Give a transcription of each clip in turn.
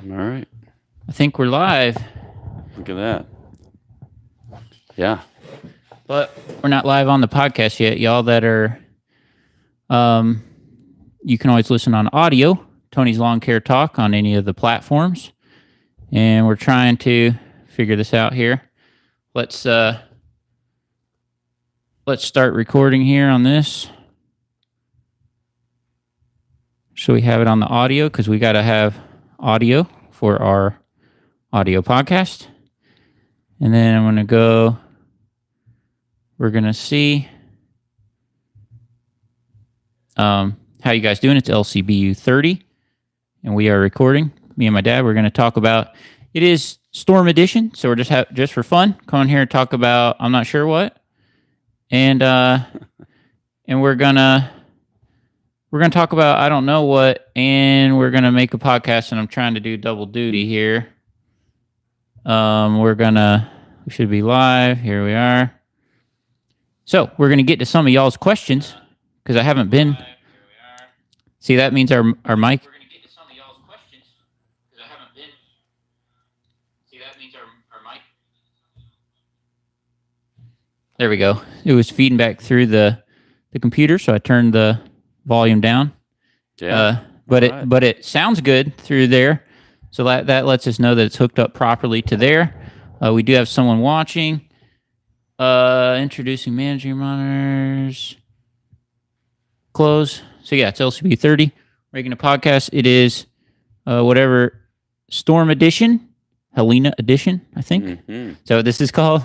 All right. I think we're live. Look at that. Yeah. But we're not live on the podcast yet. Y'all that are, you can always listen on audio, Tony's Lawn Care Talk on any of the platforms. And we're trying to figure this out here. Let's start recording here on this. So we have it on the audio because we got to have audio for our audio podcast. And then I'm going to go, we're going to see how you guys doing. It's LCBU 30 and we are recording. Me and my dad, we're going to talk about, it is Storm Edition. So we're just for fun, come on here and talk about, I'm not sure what. And we're going to talk about, I don't know what, and we're going to make a podcast, and I'm trying to do double duty here. We should be live. Here we are. So we're going to get to some of y'all's questions, because I haven't been. See, that means our mic. We're going to get to some of y'all's questions, because I haven't been. See, that means our mic. There we go. It was feeding back through the computer, so I turned the volume down. Yeah. But it sounds good through there. So that lets us know that it's hooked up properly to there. We do have someone watching. Introducing managing monitors. Close. So yeah, it's LCB 30. Making a podcast. It is whatever Storm Edition. Helena Edition, I think. Mm-hmm. Is that what this is called?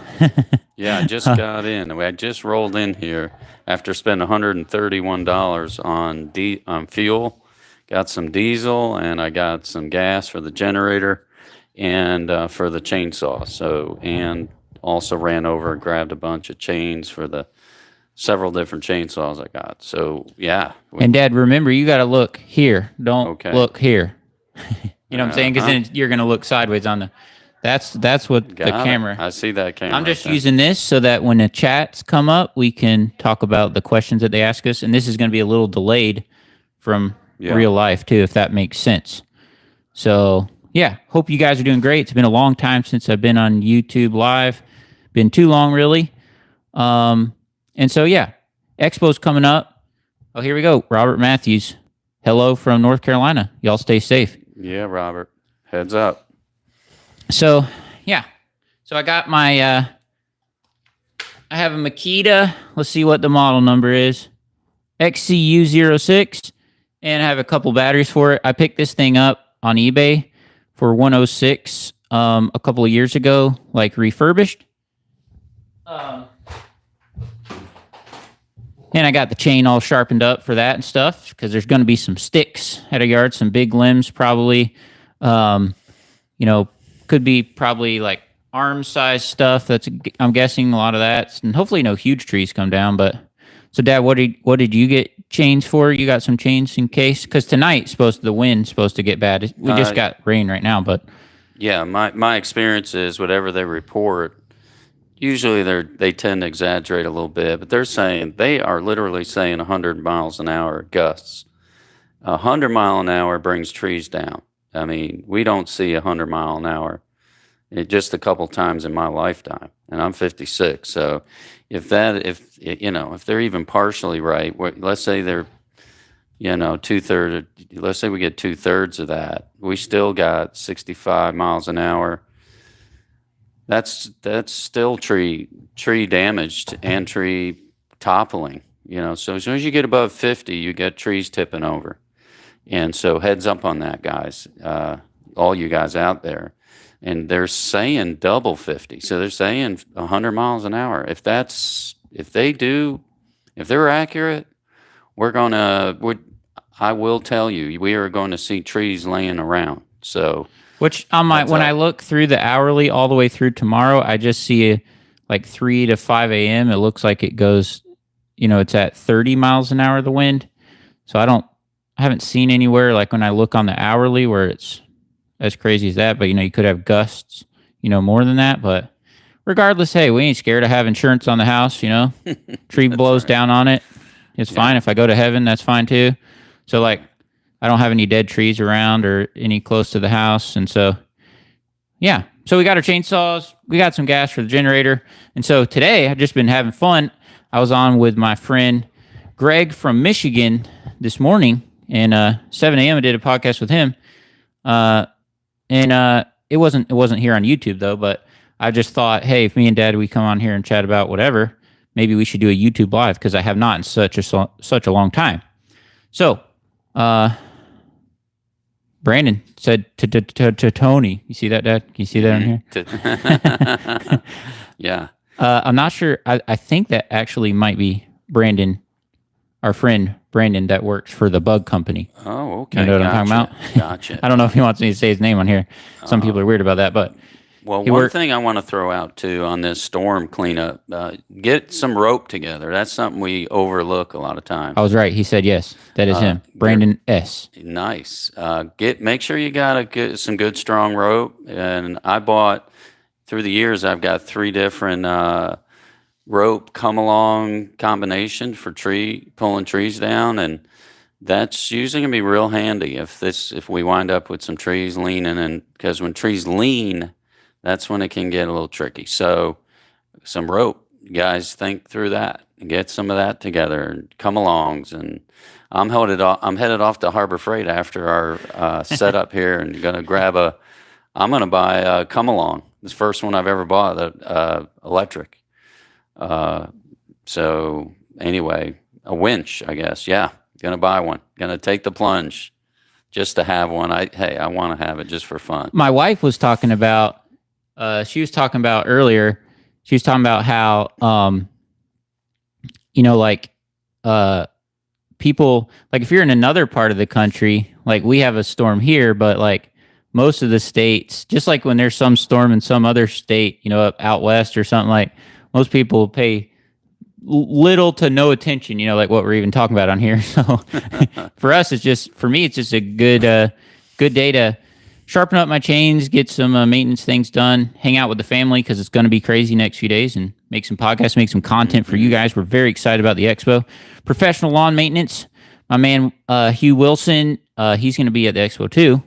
Yeah, I just got in. I just rolled in here after spending $131 on fuel. Got some diesel, and I got some gas for the generator and for the chainsaw. So, and also ran over and grabbed a bunch of chains for the several different chainsaws I got. So, yeah. And Dad, remember, you got to look here. Don't look here. You know what I'm saying? Because then you're going to look sideways on the... That's what the camera... I see that camera. I'm just using this so that when the chats come up, we can talk about the questions that they ask us. And this is going to be a little delayed from real life, too, if that makes sense. So, yeah. Hope you guys are doing great. It's been a long time since I've been on YouTube Live. Been too long, really. And so, yeah. EXPO's coming up. Oh, here we go. Robert Matthews. Hello from North Carolina. Y'all stay safe. Yeah, Robert. Heads up. So, yeah. So I got my, I have a Makita. Let's see what the model number is. XCU06. And I have a couple batteries for it. I picked this thing up on eBay for $106 a couple of years ago, like refurbished. And I got the chain all sharpened up for that and stuff, because there's going to be some sticks at a yard, some big limbs probably. Could be probably like arm size stuff. I'm guessing a lot of that, and hopefully no huge trees come down. But so, Dad, what did you get chains for? You got some chains in case, because tonight the wind's supposed to get bad. We just got rain right now, but yeah, my experience is whatever they report. Usually they tend to exaggerate a little bit, but they are literally saying 100 miles an hour gusts. 100 mile an hour brings trees down. I mean, we don't see 100 mile an hour just a couple times in my lifetime, and I'm 56. So if they're even partially right, let's say they're, let's say we get 2/3 of that, we still got 65 miles an hour. That's still tree damaged and tree toppling, So as soon as you get above 50, you get trees tipping over. And so heads up on that, guys, all you guys out there. And they're saying double 50. So they're saying 100 miles an hour. If they're accurate, I will tell you, we are going to see trees laying around. So... Which when I look through the hourly all the way through tomorrow, I just see like 3 to 5 a.m. It looks like it goes, it's at 30 miles an hour, the wind. So I haven't seen anywhere like when I look on the hourly where it's as crazy as that. But, you could have gusts, more than that. But regardless, hey, we ain't scared. I have insurance on the house, Tree blows down on it. It's fine. If I go to heaven, that's fine too. So like, I don't have any dead trees around or any close to the house. And so, yeah. So we got our chainsaws. We got some gas for the generator. And so today I've just been having fun. I was on with my friend Greg from Michigan this morning, and 7 a.m. I did a podcast with him. It wasn't here on YouTube though, but I just thought, hey, if me and Dad we come on here and chat about whatever, maybe we should do a YouTube live because I have not in such a long time. So, Brandon said to Tony, you see that, Dad? Can you see that on here? Yeah. I'm not sure. I think that actually might be Brandon, our friend Brandon that works for the bug company. Oh, okay. You know what I'm talking about? Gotcha. I don't know if he wants me to say his name on here. Some people are weird about that, but well, one thing I want to throw out too on this storm cleanup, get some rope together. That's something we overlook a lot of times. I was right. He said yes. That is him, Brandon S. Nice. Make sure you got some good strong rope. And I bought through the years. I've got 3 different rope come along combinations for pulling trees down, and that's usually gonna be real handy if we wind up with some trees leaning, and because when trees lean, that's when it can get a little tricky. So some rope, guys, think through that and get some of that together and come alongs. And I'm headed off to Harbor Freight after our setup here, and I'm gonna buy a come along. This first one I've ever bought, electric. So anyway, a winch, I guess. Yeah, gonna buy one. Gonna take the plunge just to have one. I want to have it just for fun. My wife was talking about. She was talking about earlier. She was talking about how, people, like if you're in another part of the country, like we have a storm here, but like most of the states, just like when there's some storm in some other state, up out west or something, like most people pay little to no attention, like what we're even talking about on here. So for us, for me, it's just a good day to sharpen up my chains, get some maintenance things done, hang out with the family because it's going to be crazy next few days, and make some podcasts, make some content for you guys. We're very excited about the expo. Professional lawn maintenance. My man, Hugh Wilson, he's going to be at the expo too.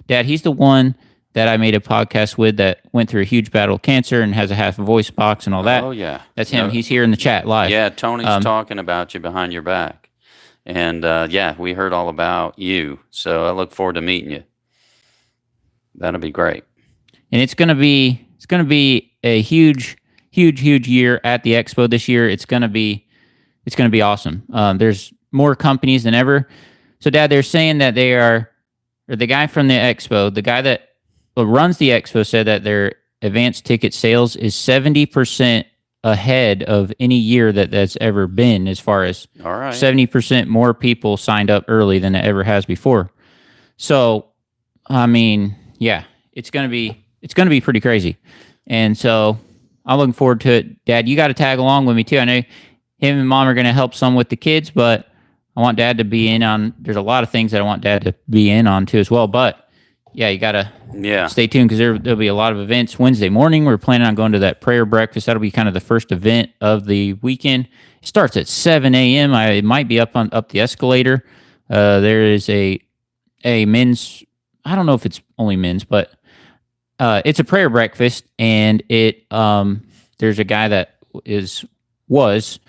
Dad, he's the one that I made a podcast with that went through a huge battle of cancer and has a half a voice box and all that. Oh, yeah. That's him. He's here in the chat live. Yeah, Tony's talking about you behind your back. And we heard all about you. So I look forward to meeting you. That'll be great. And it's gonna be a huge year at the expo this year. It's gonna be awesome. There's more companies than ever. So, Dad, they're saying that the guy from the expo, the guy that runs the expo, said that their advanced ticket sales is 70% ahead of any year that's ever been, as far as 70% more people signed up early than it ever has before. So, I mean, yeah, it's gonna be pretty crazy, and so I'm looking forward to it. Dad, you got to tag along with me too. I know him and Mom are gonna help some with the kids, but I want Dad to be in on. There's a lot of things that I want Dad to be in on too as well. But yeah, you gotta stay tuned because there'll be a lot of events. Wednesday morning, we're planning on going to that prayer breakfast. That'll be kind of the first event of the weekend. It starts at 7 a.m. It might be up the escalator. There is a men's. I don't know if it's only men's, but it's a prayer breakfast, and there's a guy that was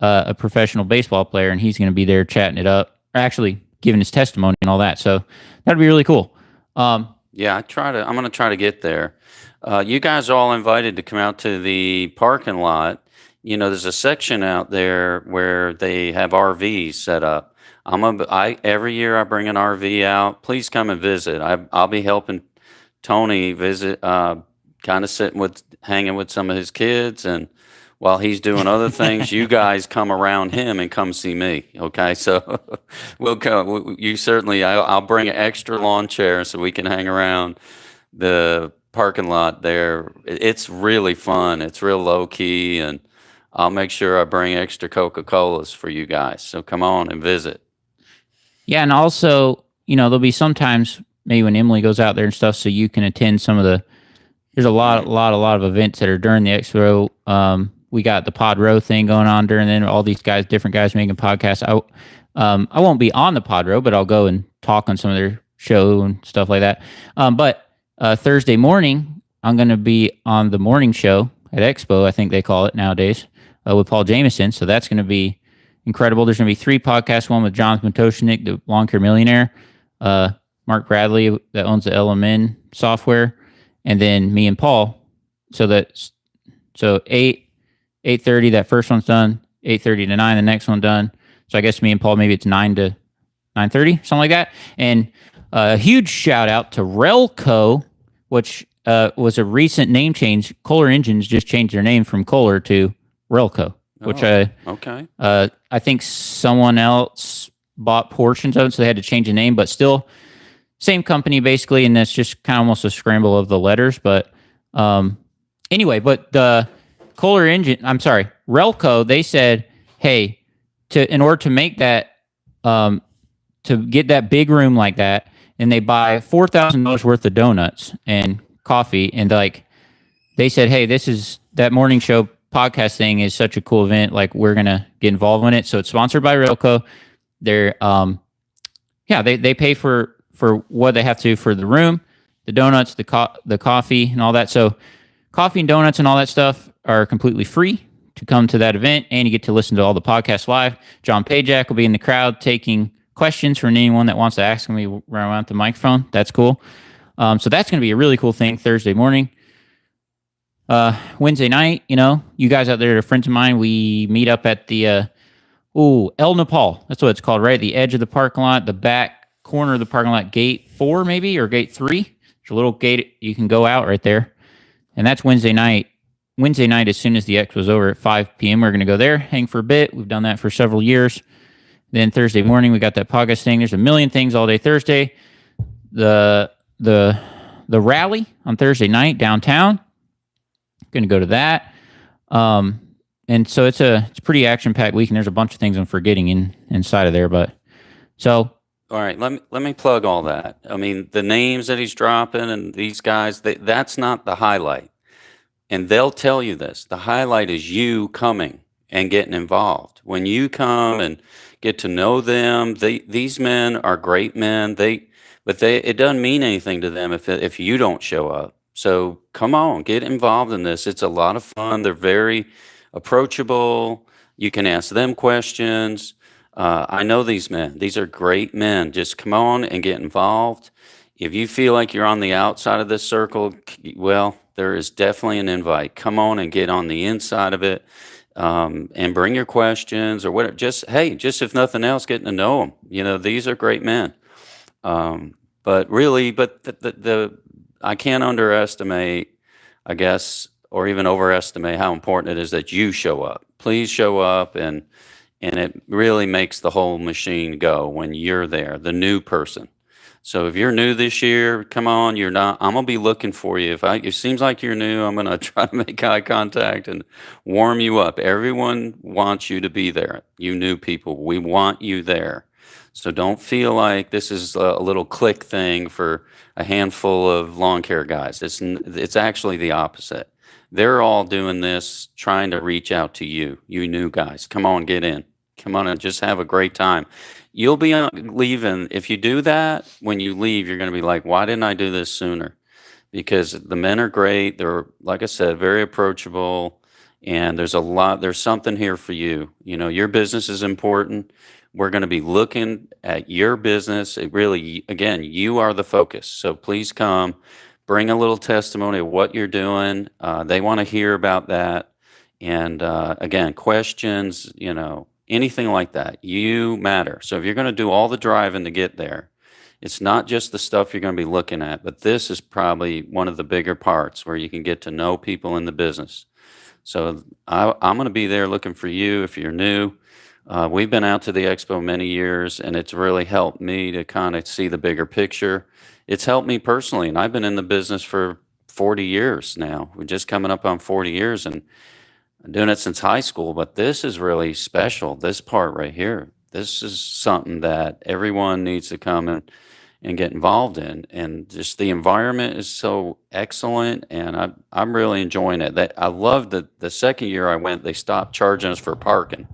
a professional baseball player, and he's going to be there chatting it up, or actually giving his testimony and all that. So that'd be really cool. I'm going to try to get there. You guys are all invited to come out to the parking lot. There's a section out there where they have RVs set up. Every year I bring an RV out. Please come and visit. I'll be helping Tony visit, kind of hanging with some of his kids, and while he's doing other things, you guys come around him and come see me. Okay, so we'll go. I'll bring an extra lawn chair so we can hang around the parking lot there. It's really fun. It's real low key, and I'll make sure I bring extra Coca-Colas for you guys. So come on and visit. Yeah, and also, there'll be sometimes maybe when Emily goes out there and stuff, so you can attend some of the. There's a lot of events that are during the expo. we got the Pod Row thing going on during then. All these guys, different guys making podcasts. I won't be on the Pod Row, but I'll go and talk on some of their show and stuff like that. But Thursday morning, I'm going to be on the morning show at EXPO, I think they call it nowadays, with Paul Jameson. So that's going to be incredible. There's going to be 3 podcasts, one with Jonathan Toshnik, the Lawn Care Millionaire, Mark Bradley, that owns the LMN software, and then me and Paul. So 8:30, that first one's done. 8:30 to 9, the next one done. So I guess me and Paul, maybe it's 9 to 9:30, something like that. And a huge shout out to Relco, which was a recent name change. Kohler Engines just changed their name from Kohler to Relco, which I think someone else bought portions of it, so they had to change the name, but still same company basically, and that's just kind of almost a scramble of the letters. But anyway, but the Relco, they said, hey, in order to make that, to get that big room like that, and they buy $4,000 worth of donuts and coffee, and they said, hey, that morning show podcast thing is such a cool event, like we're gonna get involved in it. So it's sponsored by Relco. They're they pay for what they have to for the room, the donuts, the coffee, and all that. So coffee and donuts and all that stuff are completely free to come to that event, and you get to listen to all the podcasts live. John Pajak will be in the crowd taking questions from anyone that wants to ask me around the microphone. That's cool. So that's going to be a really cool thing Thursday morning. Wednesday night, you guys out there are friends of mine. We meet up at the El Nepal. That's what it's called, right? The edge of the parking lot, the back corner of the parking lot, gate 4 maybe, or gate 3. There's a little gate you can go out right there. And that's Wednesday night. Wednesday night, as soon as the Expo's over at 5 p.m., we're going to go there, hang for a bit. We've done that for several years. Then Thursday morning, we got that podcast thing. There's a million things all day Thursday. The rally on Thursday night downtown. Going to go to that. And so it's a pretty action-packed week, and there's a bunch of things I'm forgetting inside of there. But so, all right, let me plug all that. I mean, the names that he's dropping and these guys, that's not the highlight. And they'll tell you this. The highlight is you coming and getting involved. When you come and get to know them, these men are great men. It doesn't mean anything to them if you don't show up. So come on, get involved in this. It's a lot of fun. They're very approachable. You can ask them questions. I know these men. These are great men. Just come on and get involved. If you feel like you're on the outside of this circle, well, there is definitely an invite. Come on and get on the inside of it, and bring your questions or whatever. Just if nothing else, getting to know them. These are great men. But I can't underestimate, I guess, or even overestimate how important it is that you show up. Please show up, and it really makes the whole machine go when you're there, the new person. So if you're new this year, come on, you're not. I'm gonna be looking for you. It seems like you're new, I'm gonna try to make eye contact and warm you up. Everyone wants you to be there. You new people, we want you there. So don't feel like this is a little clique thing for a handful of lawn care guys. It's actually the opposite. They're all doing this, trying to reach out to you new guys. Come on, get in. Come on and just have a great time. You'll be leaving. If you do that, when you leave, you're going to be like, why didn't I do this sooner? Because the men are great. They're, like I said, very approachable. And there's something here for you. Your business is important. We're going to be looking at your business. It really, again, you are the focus. So please come, bring a little testimony of what you're doing. They want to hear about that. And again, questions, anything like that. You matter. So if you're going to do all the driving to get there, it's not just the stuff you're going to be looking at, but this is probably one of the bigger parts where you can get to know people in the business. So I'm going to be there looking for you if you're new. We've been out to the Expo many years, and it's really helped me to kind of see the bigger picture. It's helped me personally, and I've been in the business for 40 years now. We're just coming up on 40 years, and I'm doing it since high school, but this is really special, this part right here. This is something that everyone needs to come and get involved in. And just the environment is so excellent, and I'm really enjoying it. I love that the second year I went, they stopped charging us for parking.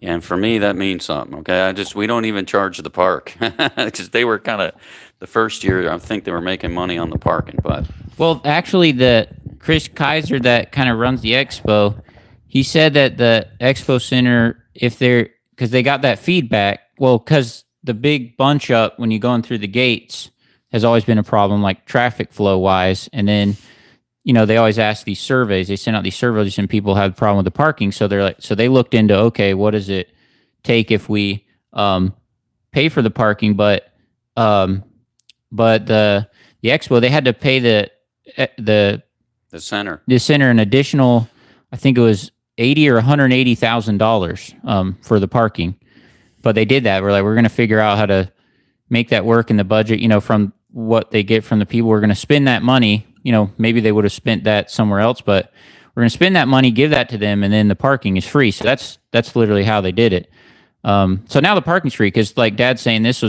And for me, that means something. Okay, we don't even charge the park because they were kind of the first year. I think they were making money on the parking, but Well, actually, the Chris Kaiser that kind of runs the expo, he said that the expo center, because they got that feedback, well, because the big bunch up when you're going through the gates has always been a problem, like traffic flow wise. And then, they always ask these surveys. They send out these surveys, and people have a problem with the parking. So they looked into, okay, what does it take if we pay for the parking? But the expo, they had to pay the center. The center an additional, I think it was $80,000 or $180,000 for the parking. But they did that. We're going to figure out how to make that work in the budget. From what they get from the people, we're going to spend that money. Maybe they would have spent that somewhere else, but we're going to spend that money, give that to them, and then the parking is free. So that's literally how they did it. So now the parking's free because, like Dad's saying, this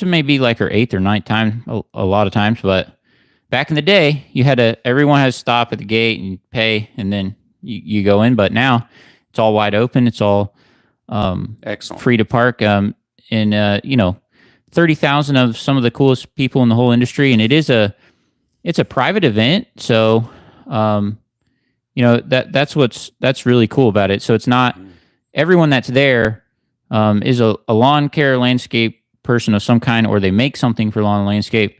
may be like our 8th or 9th time a lot of times, but back in the day, everyone has to stop at the gate and pay, and then you go in. But now it's all wide open. It's all excellent, free to park. 30,000 of some of the coolest people in the whole industry, and it's a private event. So, that's really cool about it. So it's not everyone that's there is a lawn care landscape person of some kind, or they make something for lawn and landscape.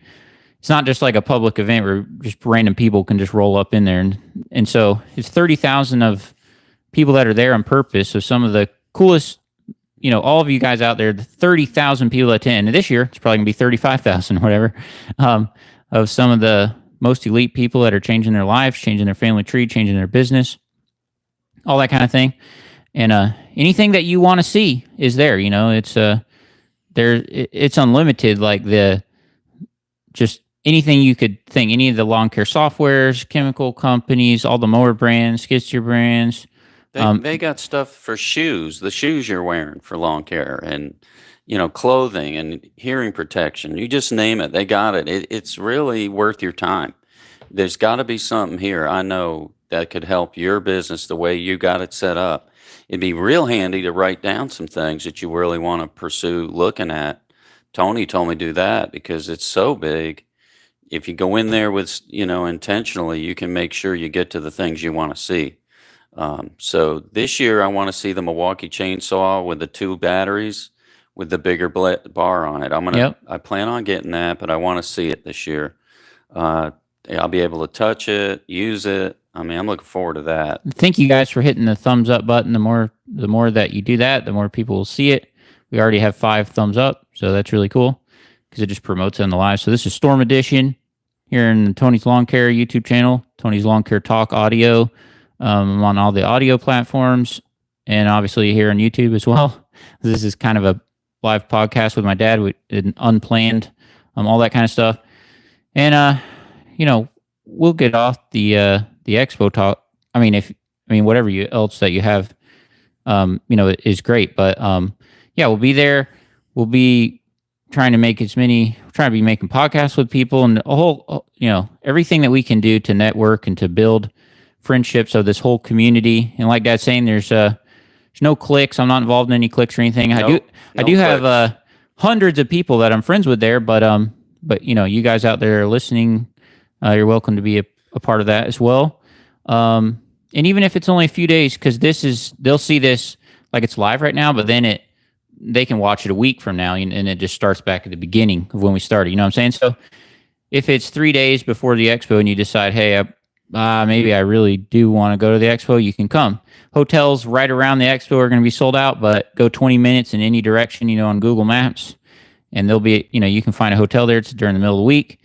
It's not just like a public event where just random people can just roll up in there. And so it's 30,000 of people that are there on purpose. So some of the coolest, all of you guys out there, the 30,000 people that attend. And this year, it's probably going to be 35,000 or whatever, of some of the most elite people that are changing their lives, changing their family tree, changing their business, all that kind of thing. And anything that you want to see is there. It's unlimited, like just anything you could think, any of the lawn care softwares, chemical companies, all the mower brands, skid steer brands. They got stuff for shoes, the shoes you're wearing for lawn care, and clothing and hearing protection. You just name it, they got it. It's really worth your time. There's got to be something here, I know, that could help your business the way you got it set up. It'd be real handy to write down some things that you really want to pursue looking at. Tony told me to do that because it's so big. If you go in there with, intentionally, you can make sure you get to the things you want to see. So this year I want to see the Milwaukee chainsaw with the 2 batteries with the bigger bar on it. I plan on getting that, but I want to see it this year. I'll be able to touch it, use it. I'm looking forward to that. Thank you guys for hitting the thumbs up button. The more that you do that, the more people will see it. We already have 5 thumbs up, so that's really cool because it just promotes it on the live. So this is Storm Edition here in Tony's Lawn Care YouTube channel, Tony's Lawn Care Talk Audio. I'm on all the audio platforms and obviously here on YouTube as well. This is kind of a live podcast with my dad. We did unplanned, all that kind of stuff. And, we'll get off the expo talk. Whatever else that you have, is great. But, we'll be there. We'll be trying to be making podcasts with people and a whole, everything that we can do to network and to build friendships of this whole community. And like Dad's saying, there's no cliques. I'm not involved in any cliques or anything. I do have hundreds of people that I'm friends with there, but you guys out there listening, you're welcome to be a part of that as well. And even if it's only a few days, because they'll see this like it's live right now, but then they can watch it a week from now, and it just starts back at the beginning of when we started. You know what I'm saying? So if it's 3 days before the expo and you decide, hey, maybe I really do want to go to the expo, you can come. Hotels right around the expo are going to be sold out, but go 20 minutes in any direction, on Google Maps, and there'll be, you can find a hotel there. It's during the middle of the week.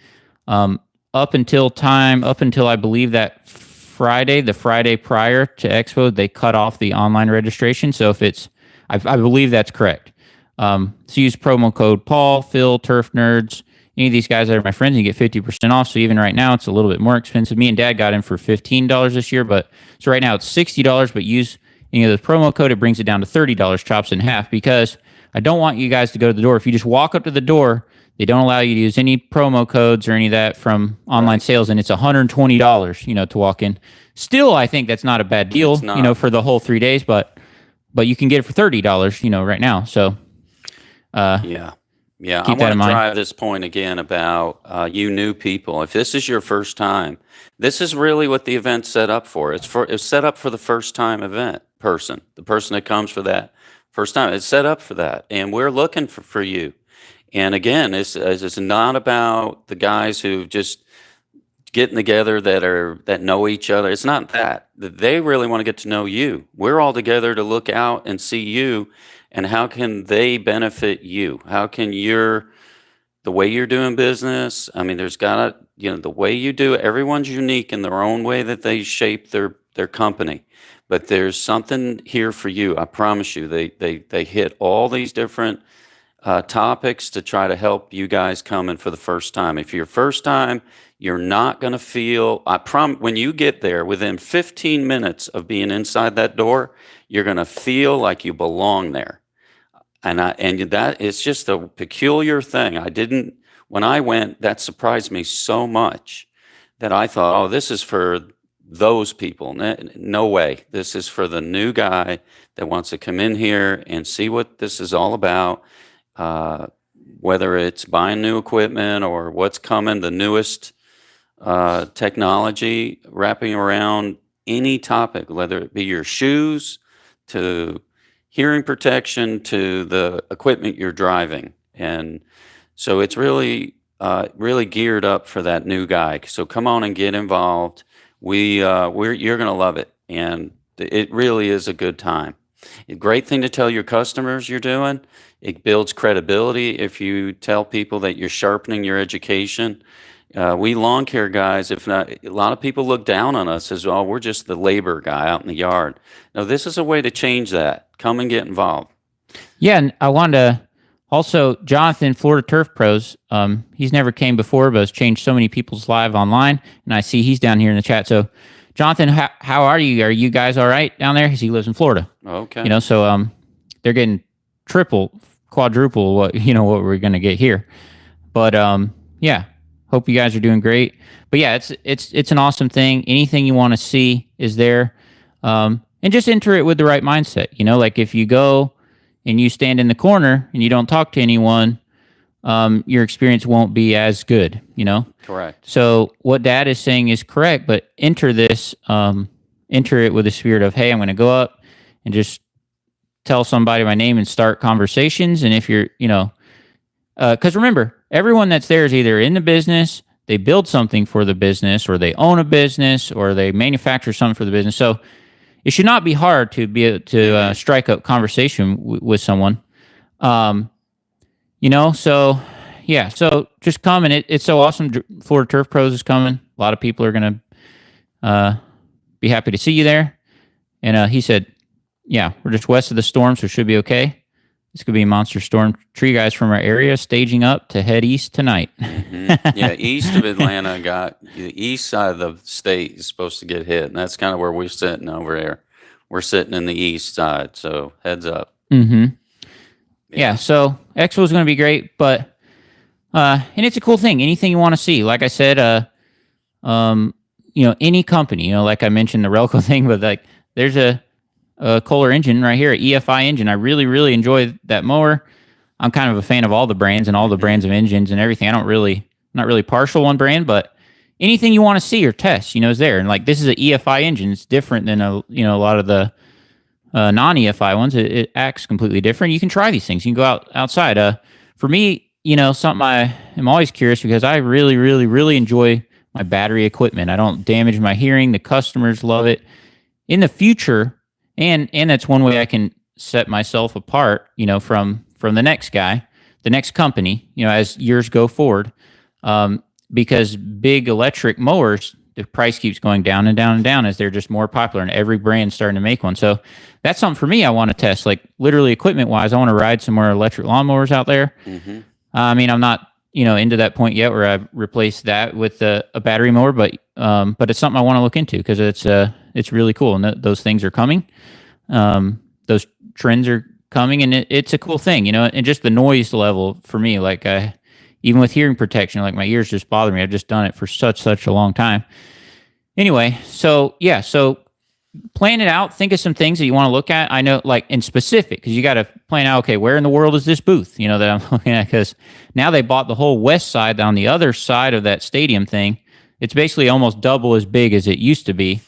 Up until I believe that the Friday prior to expo, they cut off the online registration. So if I believe that's correct. So use promo code Paul, Phil, Turf Nerds, any of these guys that are my friends, and you get 50% off. So even right now, it's a little bit more expensive. Me and Dad got in for $15 this year, so right now it's $60, but use any of the promo code, it brings it down to $30, chops in half, because I don't want you guys to go to the door. If you just walk up to the door, they don't allow you to use any promo codes or any of that from online sales, and it's $120, to walk in. Still, I think that's not a bad deal, for the whole 3 days, but you can get it for $30, right now. So, yeah. I want to drive this point again about you new people. If this is your first time, this is really what the event's set up for. It's set up for the first time event person, the person that comes for that first time. It's set up for that, and we're looking for you. And again, it's not about the guys who just getting together that know each other. It's not that. They really want to get to know you. We're all together to look out and see you, and how can they benefit you? How can the way you're doing business? I mean, there's got to, the way you do it, everyone's unique in their own way that they shape their company. But there's something here for you. I promise you. They hit all these different topics to try to help you guys come in for the first time. If you're first time, you're not going to feel, when you get there, within 15 minutes of being inside that door, you're going to feel like you belong there. And that it's just a peculiar thing. When I went, that surprised me so much that I thought, oh, this is for those people. No way. This is for the new guy that wants to come in here and see what this is all about. Whether it's buying new equipment or what's coming, the newest technology wrapping around any topic, whether it be your shoes to hearing protection to the equipment you're driving. And so it's really geared up for that new guy. So come on and get involved. You're going to love it. And it really is a good time. A great thing to tell your customers you're doing. It builds credibility if you tell people that you're sharpening your education. We lawn care guys, if not, a lot of people look down on us as, oh, we're just the labor guy out in the yard. No, this is a way to change that. Come and get involved. Yeah, and I wanted to also, Jonathan, Florida Turf Pros, he's never came before, but has changed so many people's lives online, and I see he's down here in the chat. So, Jonathan, how are you? Are you guys all right down there? Because he lives in Florida. Okay. So they're getting quadruple what we're going to get here. But yeah, hope you guys are doing great. But yeah, it's an awesome thing. Anything you want to see is there, and just enter it with the right mindset. Like if you go and you stand in the corner and you don't talk to anyone, your experience won't be as good. Correct. So what Dad is saying is correct, but enter it with the spirit of, hey, I'm going to go up and just tell somebody my name and start conversations. And if you're, because remember, everyone that's there is either in the business, they build something for the business, or they own a business, or they manufacture something for the business. So it should not be hard to be able to strike up conversation with someone. So yeah, so just come, and it's so awesome. Florida Turf Pros is coming. A lot of people are going to be happy to see you there. And he said, yeah, we're just west of the storm, so it should be okay. This could be a monster storm. Tree guys from our area staging up to head east tonight. Mm-hmm. Yeah, east of Atlanta, the east side of the state is supposed to get hit, and that's kind of where we're sitting over there. We're sitting in the east side, so heads up. Mm-hmm. Yeah, so Expo is going to be great, but and it's a cool thing. Anything you want to see, like I said, any company, like I mentioned the Relco thing, but like there's a Kohler engine right here, an EFI engine. I really, really enjoy that mower. I'm kind of a fan of all the brands and all the brands of engines and everything. Not really partial one brand, but anything you want to see or test, is there. And like this is an EFI engine. It's different than a lot of the non-EFI ones. It acts completely different. You can try these things. You can go outside. For me, something I am always curious, because I really, really, really enjoy my battery equipment. I don't damage my hearing. The customers love it. In the future, and that's one way I can set myself apart, from the next guy, the next company, as years go forward, because big electric mowers, the price keeps going down and down and down as they're just more popular, and every brand's starting to make one. So that's something for me I want to test, like literally equipment-wise. I want to ride some more electric lawnmowers out there. Mm-hmm. I'm not, into that point yet where I replace that with a battery mower, but it's something I want to look into, because it's really cool, and those things are coming. Those trends are coming, and it's a cool thing, and just the noise level for me, like even with hearing protection, like my ears just bother me. I've just done it for such a long time. Anyway, so yeah, so plan it out. Think of some things that you want to look at. I know, like in specific, because you got to plan out, okay, where in the world is this booth, that I'm looking at? Because now they bought the whole west side on the other side of that stadium thing. It's basically almost double as big as it used to be.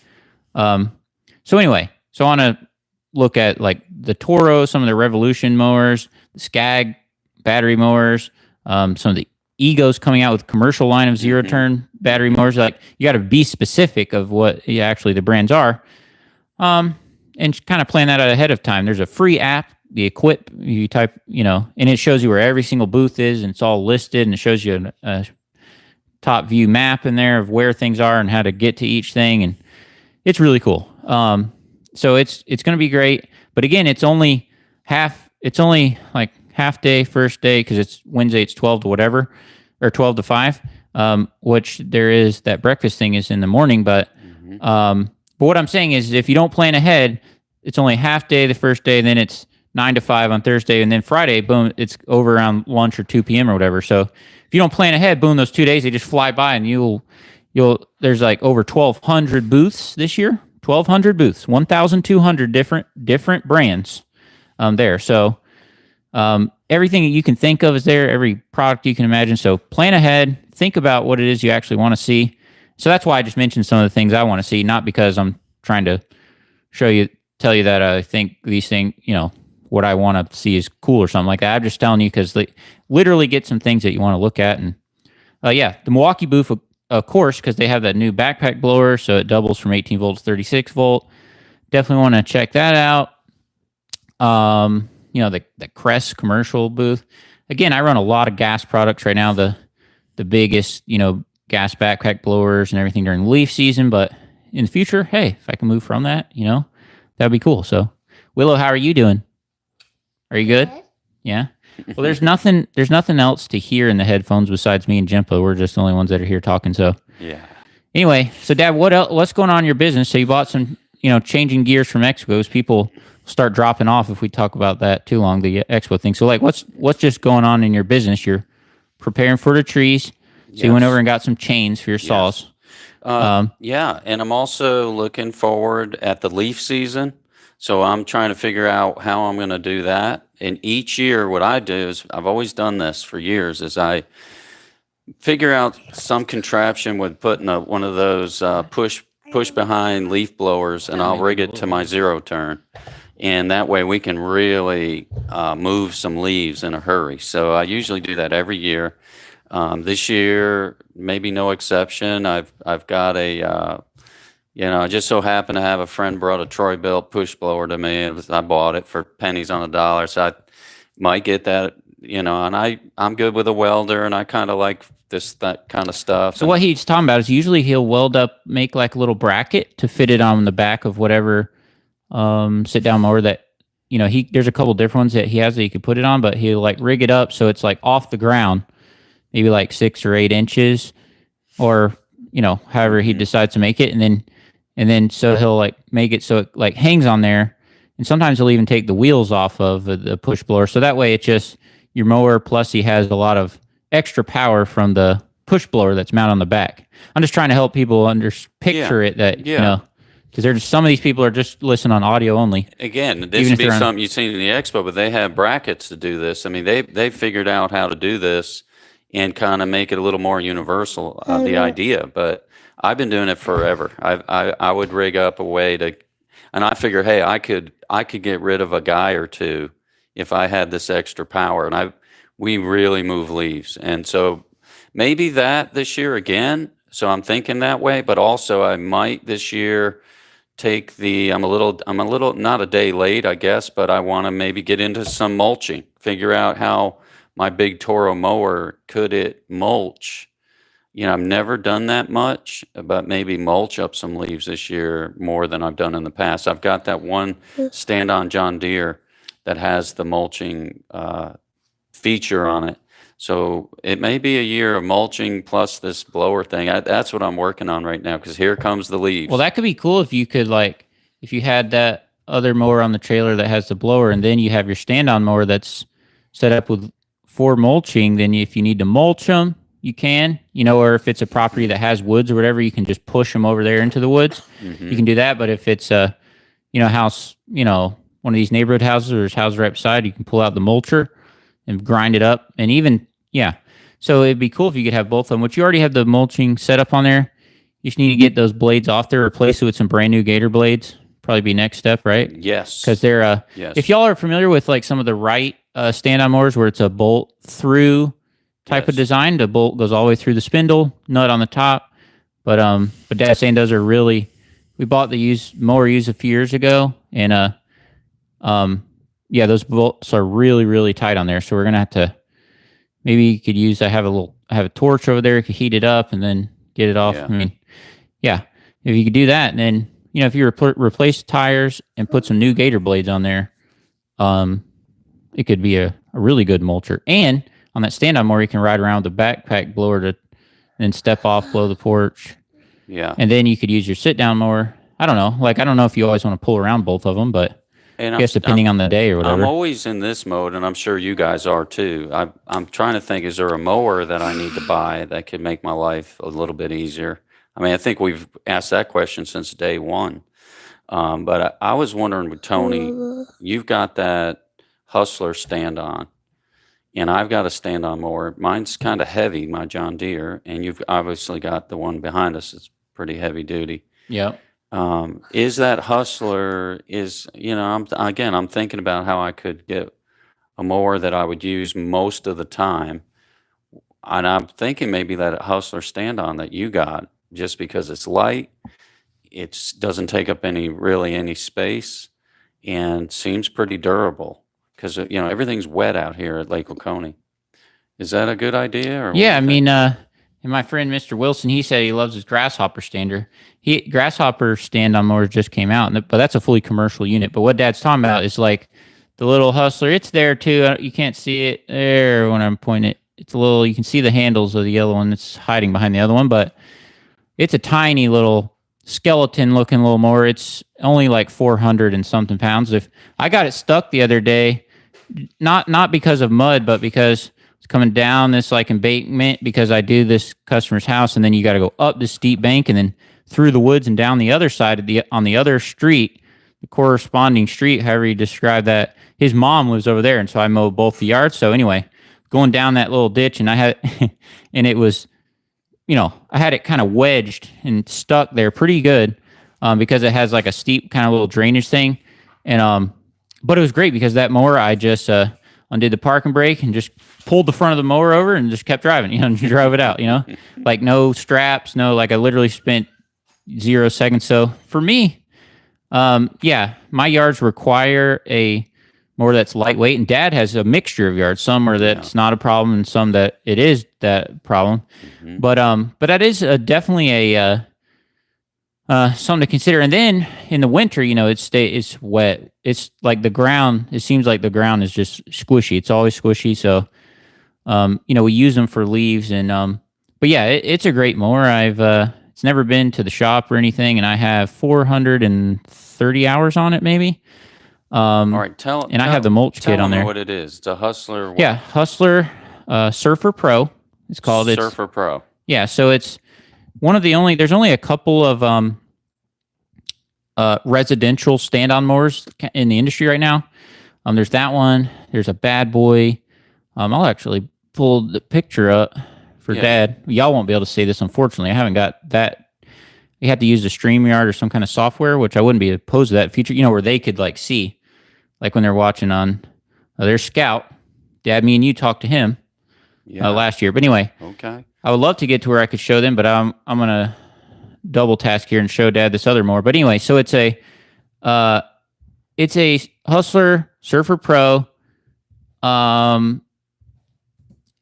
So anyway, so I want to look at like the Toro, some of the Revolution mowers, the Skag battery mowers, some of the Egos coming out with commercial line of zero turn battery mowers. Like you got to be specific of what actually the brands are. And kind of plan that out ahead of time. There's a free app, the Equip, you type, and it shows you where every single booth is, and it's all listed, and it shows you a top view map in there of where things are and how to get to each thing, and it's really cool. So it's going to be great, but again, it's only like half day, first day, because it's Wednesday, it's 12 to whatever, or 12 to 5, which there is that breakfast thing is in the morning, but what I'm saying is if you don't plan ahead, it's only half day the first day, then it's 9 to 5 on Thursday, and then Friday, boom, it's over around lunch or 2 p.m. or whatever. So if you don't plan ahead, boom, those 2 days, they just fly by, and there's like over 1,200 booths this year. 1,200 booths, 1,200 different brands there. So everything that you can think of is there, every product you can imagine. So plan ahead, think about what it is you actually want to see. So that's why I just mentioned some of the things I want to see, not because I'm trying to tell you that I think these things, what I want to see is cool or something like that. I'm just telling you because they literally get some things that you want to look at. And the Milwaukee booth, of course, because they have that new backpack blower, so it doubles from 18 volts to 36 volt. Definitely want to check that out. The Crest commercial booth. Again, I run a lot of gas products right now. The biggest, gas backpack blowers and everything during leaf season, but in the future, hey, if I can move from that, that'd be cool. So, Willow, how are you doing? Are you good? Yeah. Well, there's nothing else to hear in the headphones besides me and Jimpa. We're just the only ones that are here talking. So, yeah. Anyway, so Dad, what's going on in your business? So you bought some, changing gears from Expos. People start dropping off if we talk about that too long, the Expo thing. So, like, what's just going on in your business? You're preparing for the trees. So you went over and got some chains for your saws. Yeah, and I'm also looking forward at the leaf season. So I'm trying to figure out how I'm going to do that. And each year, what I do is, I've always done this for years, is I figure out some contraption with putting one of those push behind leaf blowers, and I'll rig it to my zero turn. And that way we can really move some leaves in a hurry. So I usually do that every year. This year, maybe no exception. I've got I just so happen to have a friend brought a Troy-Bilt push blower to me. I bought it for pennies on a dollar, so I might get that, and I'm good with a welder, and I kind of like that kind of stuff. So what he's talking about is usually he'll make like a little bracket to fit it on the back of whatever sit-down mower that, there's a couple different ones that he has that you could put it on, but he'll like rig it up so it's like off the ground, maybe like 6 or 8 inches, or however he decides to make it, and then so he'll like make it so it like hangs on there, and sometimes he'll even take the wheels off of the push blower, so that way it's just your mower plus he has a lot of extra power from the push blower that's mounted on the back. I'm just trying to help people picture it that because there's some of these people are just listening on audio only. Again, this would be something you've seen in the Expo, but they have brackets to do this. I mean, they figured out how to do this and kind of make it a little more universal, the idea. But I've been doing it forever. I would rig up a way to, and I figure, hey, I could get rid of a guy or two if I had this extra power, and we really move leaves, and so maybe that this year again. So I'm thinking that way, but also I might this year take I'm a little not a day late, I guess, but I want to maybe get into some mulching, figure out how my big Toro mower, could it mulch? I've never done that much, but maybe mulch up some leaves this year more than I've done in the past. I've got that one stand-on John Deere that has the mulching feature on it. So it may be a year of mulching plus this blower thing. That's what I'm working on right now, because here comes the leaves. Well, that could be cool if you could if you had that other mower on the trailer that has the blower, and then you have your stand-on mower that's set up with for mulching. Then if you need to mulch them, you can, or if it's a property that has woods or whatever, you can just push them over there into the woods. You can do that. But if it's a, house, one of these neighborhood houses or there's houses right beside, you can pull out the mulcher and grind it up. And even, yeah. So it'd be cool if you could have both of them, which you already have the mulching set up on there. You just need to get those blades off there, replace it with some brand new Gator blades. Probably be next step, right? Yes. Because they're, yes. If y'all are familiar with like some of the right stand-on mowers where it's a bolt through type of design, the bolt goes all the way through the spindle, nut on the top. But Dad's saying those are really, we bought the mower used a few years ago, and those bolts are really, really tight on there. So we're gonna have to, maybe you could use, I have a torch over there, you could heat it up and then get it off. Yeah. If you could do that, and then, if you replace tires and put some new Gator blades on there, it could be a really good mulcher. And on that stand-on mower, you can ride around with a backpack blower to then step off, blow the porch. Yeah. And then you could use your sit-down mower. I don't know. I don't know if you always want to pull around both of them, but I guess depending on the day or whatever. I'm always in this mode, and I'm sure you guys are too. I'm trying to think, is there a mower that I need to buy that could make my life a little bit easier? I mean, I think we've asked that question since day one. But I was wondering with Tony, you've got that Hustler stand-on, and I've got a stand-on mower. Mine's kind of heavy, my John Deere, and you've obviously got the one behind us. It's pretty heavy duty. Yeah. Is that Hustler I'm thinking about how I could get a mower that I would use most of the time. And I'm thinking maybe that Hustler stand-on that you got, just because it's light, it doesn't take up any space, and seems pretty durable. Because everything's wet out here at Lake Oconee. Is that a good idea? Or yeah, I mean, and my friend Mr. Wilson, he said he loves his Grasshopper stander. Grasshopper stand-on mower just came out, but that's a fully commercial unit. But what Dad's talking about is like the little Hustler. It's there too. You can't see it there when I'm pointing it. It's a little. You can see the handles of the yellow one that's hiding behind the other one, but it's a tiny little skeleton-looking little mower. It's only like 400 and something pounds. If I got it stuck the other day. Not because of mud, but because it's coming down this like embankment, because I do this customer's house, and then you got to go up this steep bank and then through the woods and down the other side on the other street, the corresponding street, however you describe that. His mom lives over there, and so I mow both the yards. So anyway, going down that little ditch, and I had, and it was, I had it kind of wedged and stuck there pretty good, because it has like a steep kind of little drainage thing, and but it was great because that mower, I just undid the parking brake and just pulled the front of the mower over and just kept driving, and drove it out, like no straps, I literally spent 0 seconds. So for me, my yards require a mower that's lightweight, and Dad has a mixture of yards, some where that's not a problem and some that it is that problem. But that is definitely a something to consider. And then in the winter, it's wet. It's like the ground. It seems like the ground is just squishy. It's always squishy. So, we use them for leaves. And but yeah, it's a great mower. It's never been to the shop or anything, and I have 430 hours on it, maybe. All right, I have the mulch kit on there. What it is? It's a Hustler. Yeah, Hustler Surfer Pro. It's called Surfer Pro. Yeah, so it's one of the only. There's only a couple of residential stand-on mowers in the industry right now. There's that one. There's a Bad Boy. I'll actually pull the picture up for Dad. Y'all won't be able to see this, unfortunately. I haven't got that. You have to use the StreamYard or some kind of software, which I wouldn't be opposed to that feature. Where they could like see, like when they're watching on their Scout. Dad, me and you talked to him last year. But anyway, okay. I would love to get to where I could show them, but I'm gonna double task here and show Dad this other mower. But anyway, so it's a Hustler Surfer Pro,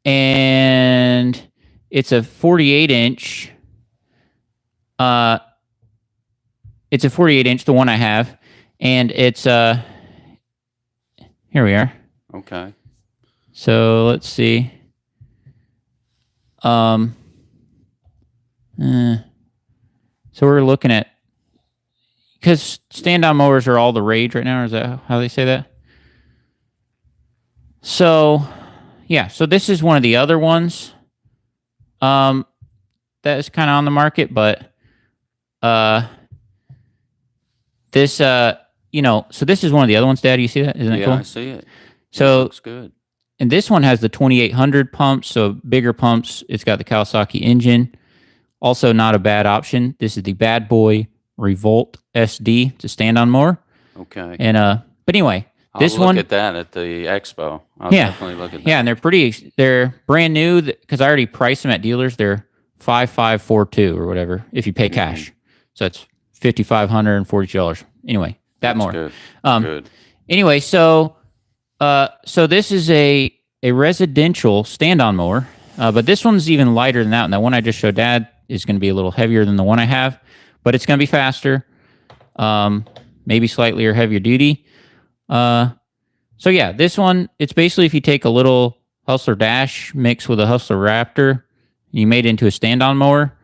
and it's a 48-inch. It's a 48-inch, the one I have, and it's here we are. Okay. So let's see. So we're looking at, because stand-on mowers are all the rage right now. Is that how they say that? So, yeah. So this is one of the other ones that is kind of on the market, but this so this is one of the other ones, Dad. You see that? Isn't that cool? Yeah, I see it. So It looks good. And this one has the 2800 pumps, so bigger pumps. It's got the Kawasaki engine. Also, not a bad option. This is the Bad Boy Revolt SD. It's a stand-on mower. Okay. And but anyway, this I'll look one at that at the expo. I'll definitely look at that. Yeah, and they're brand new because I already priced them at dealers. They're 5542 or whatever if you pay cash. So it's $5,542. Anyway, that's more. Good. Good. Anyway, so this is a residential stand-on mower, but this one's even lighter than that. And the one I just showed Dad is going to be a little heavier than the one I have, but it's going to be faster, maybe slightly or heavier duty. So yeah, this one, it's basically if you take a little Hustler Dash mixed with a Hustler Raptor, you made it into a stand-on mower.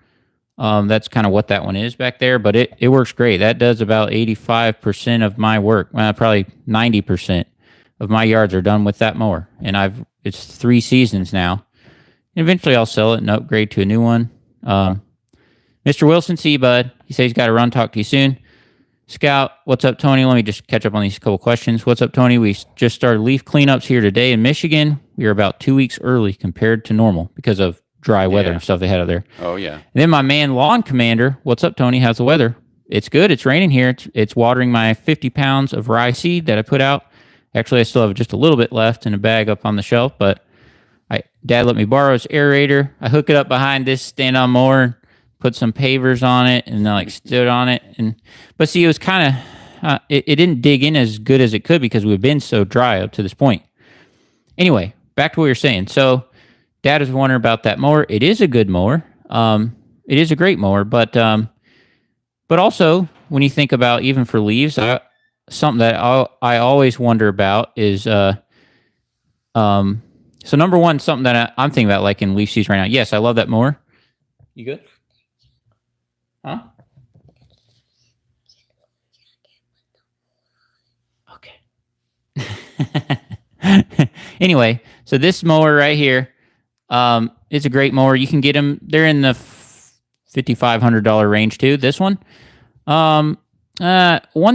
That's kind of what that one is back there, but it works great. That does about 85% of my work. Probably 90% of my yards are done with that mower, and it's 3 seasons now. And eventually I'll sell it and upgrade to a new one. Mr. Wilson, see you, bud. He says he's got to run. Talk to you soon. Scout, what's up, Tony? Let me just catch up on these couple questions. What's up, Tony? We just started leaf cleanups here today in Michigan. We are about 2 weeks early compared to normal because of dry weather and stuff they had out there. Oh, yeah. And then my man, Lawn Commander, what's up, Tony? How's the weather? It's good. It's raining here. It's watering my 50 pounds of rye seed that I put out. Actually, I still have just a little bit left in a bag up on the shelf, but Dad let me borrow his aerator. I hook it up behind this stand-on mower, put some pavers on it, and I stood on it. But see, it was kind of, it didn't dig in as good as it could because we've been so dry up to this point. Anyway, back to what we were saying. So Dad was wondering about that mower. It is a good mower. It is a great mower, but also when you think about even for leaves, something that I always wonder about is so number one, something that I'm thinking about like in leaf season right now. Yes, I love that mower. You good? Huh? Okay. Anyway, so this mower right here, it's a great mower. You can get them. They're in the $5,500 range too. This one. One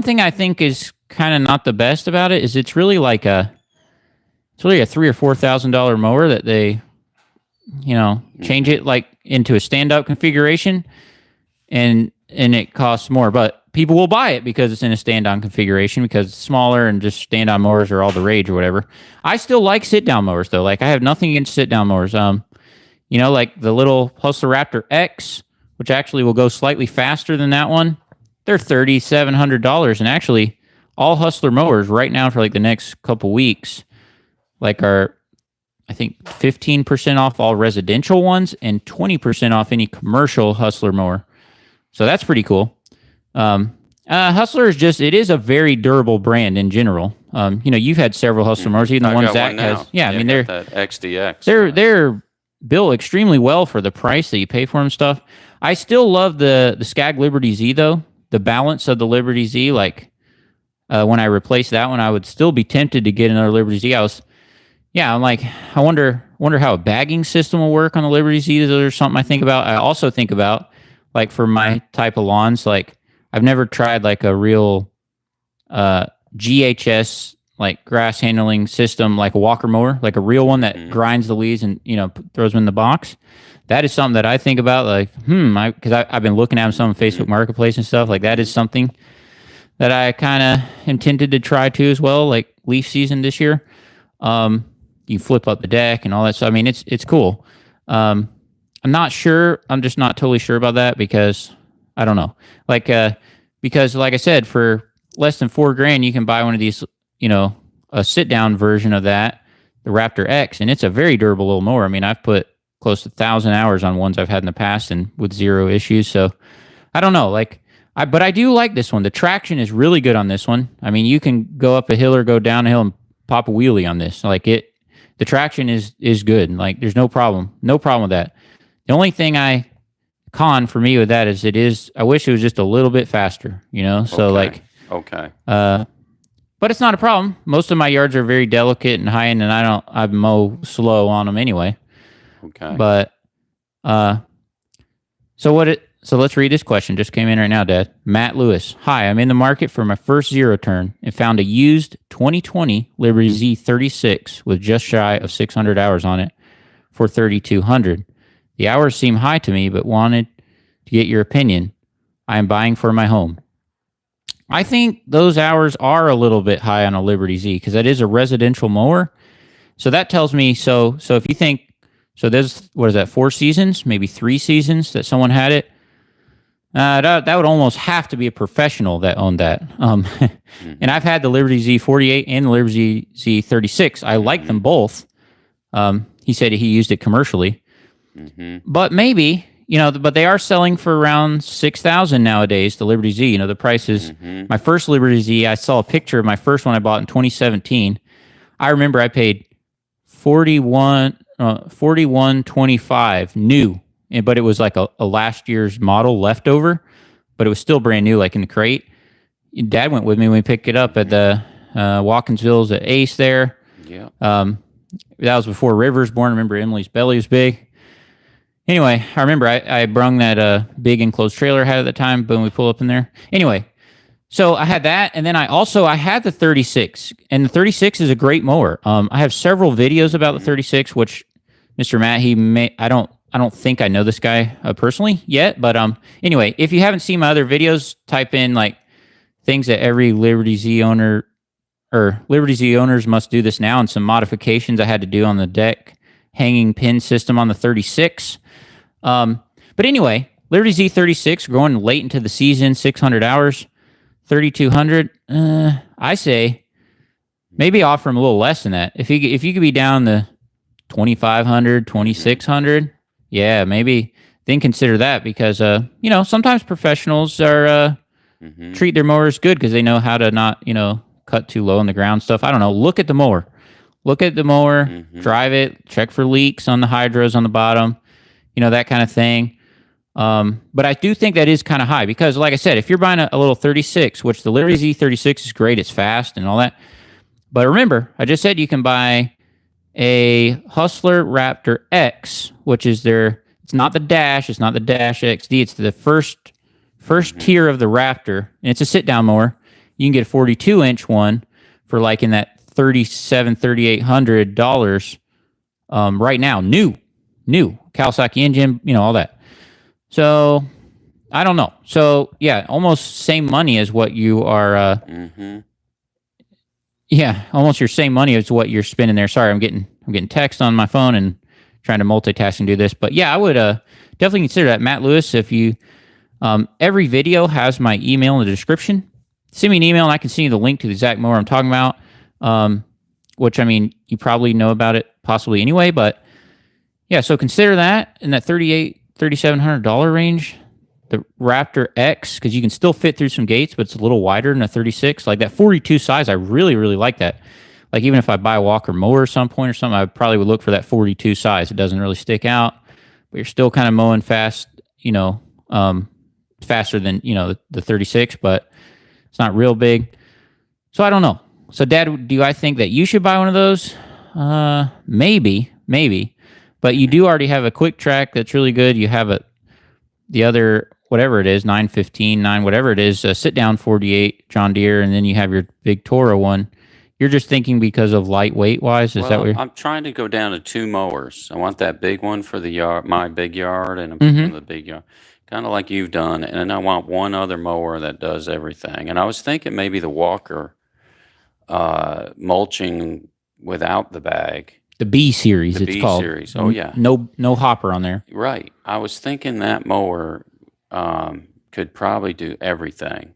thing I think is kind of not the best about it is it's really a $3,000 or $4,000 mower that they, change it like into a stand-up configuration, and it costs more. But people will buy it because it's in a stand-on configuration because it's smaller and just stand-on mowers are all the rage or whatever. I still like sit-down mowers though. Like I have nothing against sit-down mowers. Like the little Hustler Raptor X, which actually will go slightly faster than that one. They're $3,700, and actually all Hustler mowers right now for like the next couple weeks are, I think, 15% off all residential ones and 20% off any commercial Hustler mower. So that's pretty cool. Hustler it is a very durable brand in general. You've had several Hustler mowers, even the one Zach has. Yeah, I mean, they're that XDX. They're built extremely well for the price that you pay for them and stuff. I still love the Skag Liberty Z though. The balance of the Liberty Z, when I replaced that one, I would still be tempted to get another Liberty Z. I'm like, I wonder how a bagging system will work on the Liberty Z. There's something I think about. I also think about, like, for my type of lawns, like, I've never tried, like, a real GHS, like, grass handling system, like a walker mower, like a real one that grinds the leaves and, throws them in the box. That is something that I think about, like, because I've been looking at them some on Facebook Marketplace and stuff. Like, that is something that I kind of am tempted to try, too, as well, like, leaf season this year. You flip up the deck and all that stuff. I mean, it's cool. I'm not sure. I'm just not totally sure about that because I don't know. Because like I said, for less than $4,000, you can buy one of these, a sit down version of that, the Raptor X, and it's a very durable little mower. I mean, I've put close to 1,000 hours on ones I've had in the past and with zero issues. So I don't know. But I do like this one. The traction is really good on this one. I mean, you can go up a hill or go down a hill and pop a wheelie on this. The traction is good. Like, there's no problem with that. The only thing con for me with that is I wish it was just a little bit faster, So Okay. but it's not a problem. Most of my yards are very delicate and high end, and I mow slow on them anyway. Okay. But so let's read this question. Just came in right now, Dad. Matt Lewis. Hi, I'm in the market for my first zero turn and found a used 2020 Liberty Z36 with just shy of 600 hours on it for $3,200. The hours seem high to me, but wanted to get your opinion. I am buying for my home. I think those hours are a little bit high on a Liberty Z because that is a residential mower. So that tells me, so if you think, so there's, what is that, 4 seasons, maybe 3 seasons that someone had it, that would almost have to be a professional that owned that. And I've had the Liberty Z48 and the Liberty Z36. I like them both. He said he used it commercially. But maybe, but they are selling for around $6,000 nowadays, the Liberty Z. The price is, my first Liberty Z, I saw a picture of my first one I bought in 2017. I remember I paid $41.25 new. But it was like a last year's model leftover, but it was still brand new, like in the crate. Dad went with me when we picked it up at the Watkinsville's at Ace there. Yeah. That was before Rivers born. I remember Emily's belly was big. Anyway, I remember I brung that big enclosed trailer I had at the time. Boom, we pull up in there. Anyway, so I had that, and then I had the 36, and the 36 is a great mower. I have several videos about the 36, which Mr. Matt, I don't think I know this guy personally yet, but anyway, if you haven't seen my other videos, type in like things that every Liberty Z owner or Liberty Z owners must do this now, and some modifications I had to do on the deck hanging pin system on the 36. But anyway, Liberty Z36 going late into the season, 600 hours, 3,200. I say maybe offer him a little less than that. If you could be down the 2,500, 2,600. Yeah, maybe then consider that because, sometimes professionals are treat their mowers good because they know how to not, cut too low on the ground stuff. I don't know. Look at the mower. Drive it, check for leaks on the hydros on the bottom, that kind of thing. But I do think that is kind of high because, like I said, if you're buying a little 36, which the Liberty Z36 is great, it's fast and all that. But remember, I just said you can buy a Hustler Raptor X, which is it's not the Dash, it's not the Dash XD, it's the first tier of the Raptor, and it's a sit-down mower. You can get a 42-inch one for like in that $3,800 right now, new Kawasaki engine, all that. So I don't know. So yeah, almost same money as what you are. Yeah, almost your same money as what you're spending there. Sorry, I'm getting text on my phone and trying to multitask and do this. But yeah, I would definitely consider that. Matt Lewis, if you every video has my email in the description. Send me an email and I can send you the link to the exact mower I'm talking about. Which I mean, you probably know about it possibly anyway. But yeah, so consider that in that $3,700 range. The Raptor X, because you can still fit through some gates, but it's a little wider than a 36. Like that 42 size, I really, really like that. Like even if I buy a Walker mower at some point or something, I probably would look for that 42 size. It doesn't really stick out, but you're still kind of mowing fast, faster than, the 36, but it's not real big. So I don't know. So Dad, do I think that you should buy one of those? Maybe. But you do already have a quick track that's really good. You have the other, whatever it is, 915, whatever it is, sit down 48 John Deere, and then you have your big Toro one. You're just thinking because of lightweight wise? Is that what you're... I'm trying to go down to 2 mowers. I want that big one for the yard, my big yard, and the big yard, kind of like you've done. And then I want one other mower that does everything. And I was thinking maybe the Walker mulching without the bag. The B series, the it's B called. Series. Oh yeah. No hopper on there. Right. I was thinking that mower could probably do everything.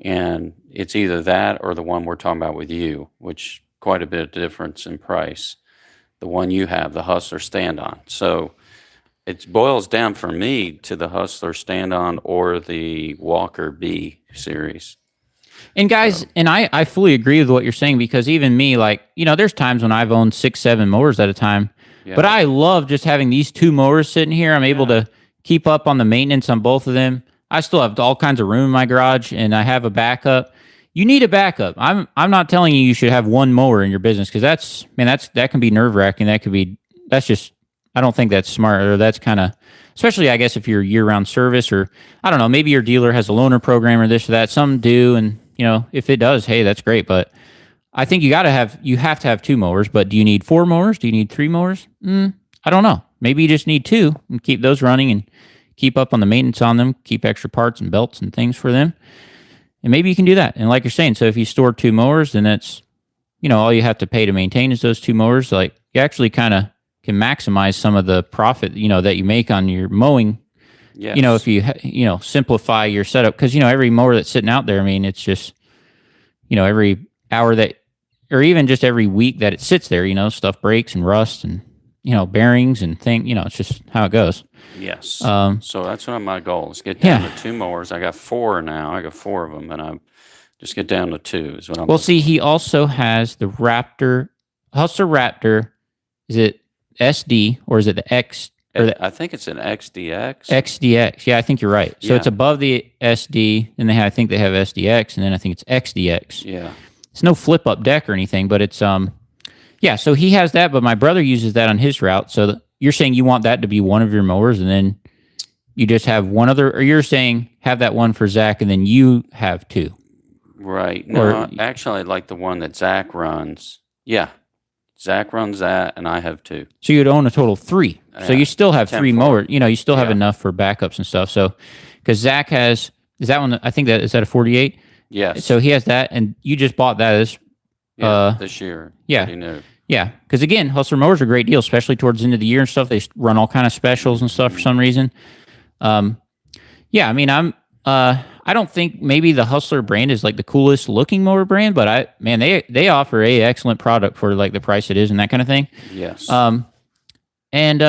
And it's either that or the one we're talking about with you, which quite a bit of difference in price. The one you have, the Hustler stand-on. So it boils down for me to the Hustler stand-on or the Walker B series. And guys, and I fully agree with what you're saying because even me, like, there's times when I've owned 6, 7 mowers at a time. Yeah. But I love just having these 2 mowers sitting here. I'm able to keep up on the maintenance on both of them. I still have all kinds of room in my garage, and I have a backup. You need a backup. I'm not telling you should have one mower in your business, because that can be nerve wracking. That's just, I don't think that's smart, or that's kind of, especially I guess if you're year round service, or I don't know, maybe your dealer has a loaner program or this or that. Some do, and if it does, hey, that's great. But I think you have to have two mowers. But do you need four mowers? Do you need three mowers? I don't know. Maybe you just need two and keep those running and keep up on the maintenance on them, keep extra parts and belts and things for them. And maybe you can do that. And like you're saying, so if you store two mowers, then that's, all you have to pay to maintain is those two mowers. Like, you actually kind of can maximize some of the profit, that you make on your mowing. Yes. If you, simplify your setup. Because, every mower that's sitting out there, I mean, it's just, every hour that, or even just every week that it sits there, stuff breaks and rusts and, bearings and it's just how it goes. Yes. So that's one of my goals. Get down to two mowers. I got four now. I got four of them, and I just get down to two is what I'm. Well, see, he also has the Hustler Raptor. Is it SD or is it the X? I think it's an XDX. XDX. Yeah, I think you're right. So it's above the SD, and I think they have SDX, and then I think it's XDX. Yeah. It's no flip up deck or anything, but it's yeah. So he has that, but my brother uses that on his route. So you're saying you want that to be one of your mowers, and then you just have one other, or you're saying have that one for Zach, and then you have two. Right. No, actually, I like the one that Zach runs. Yeah. Zach runs that, and I have two. So you'd own a total of three. So you still have three mowers. You still have enough for backups and stuff. So, because Zach is that one, I think is that a 48? Yes. So he has that, and you just bought that as this year. Yeah. Pretty new. Yeah. Because again, Hustler mowers are a great deal, especially towards the end of the year and stuff. They run all kind of specials and stuff for some reason. Yeah. I mean, I don't think maybe the Hustler brand is like the coolest looking mower brand, but they offer a excellent product for like the price it is and that kind of thing. Yes. And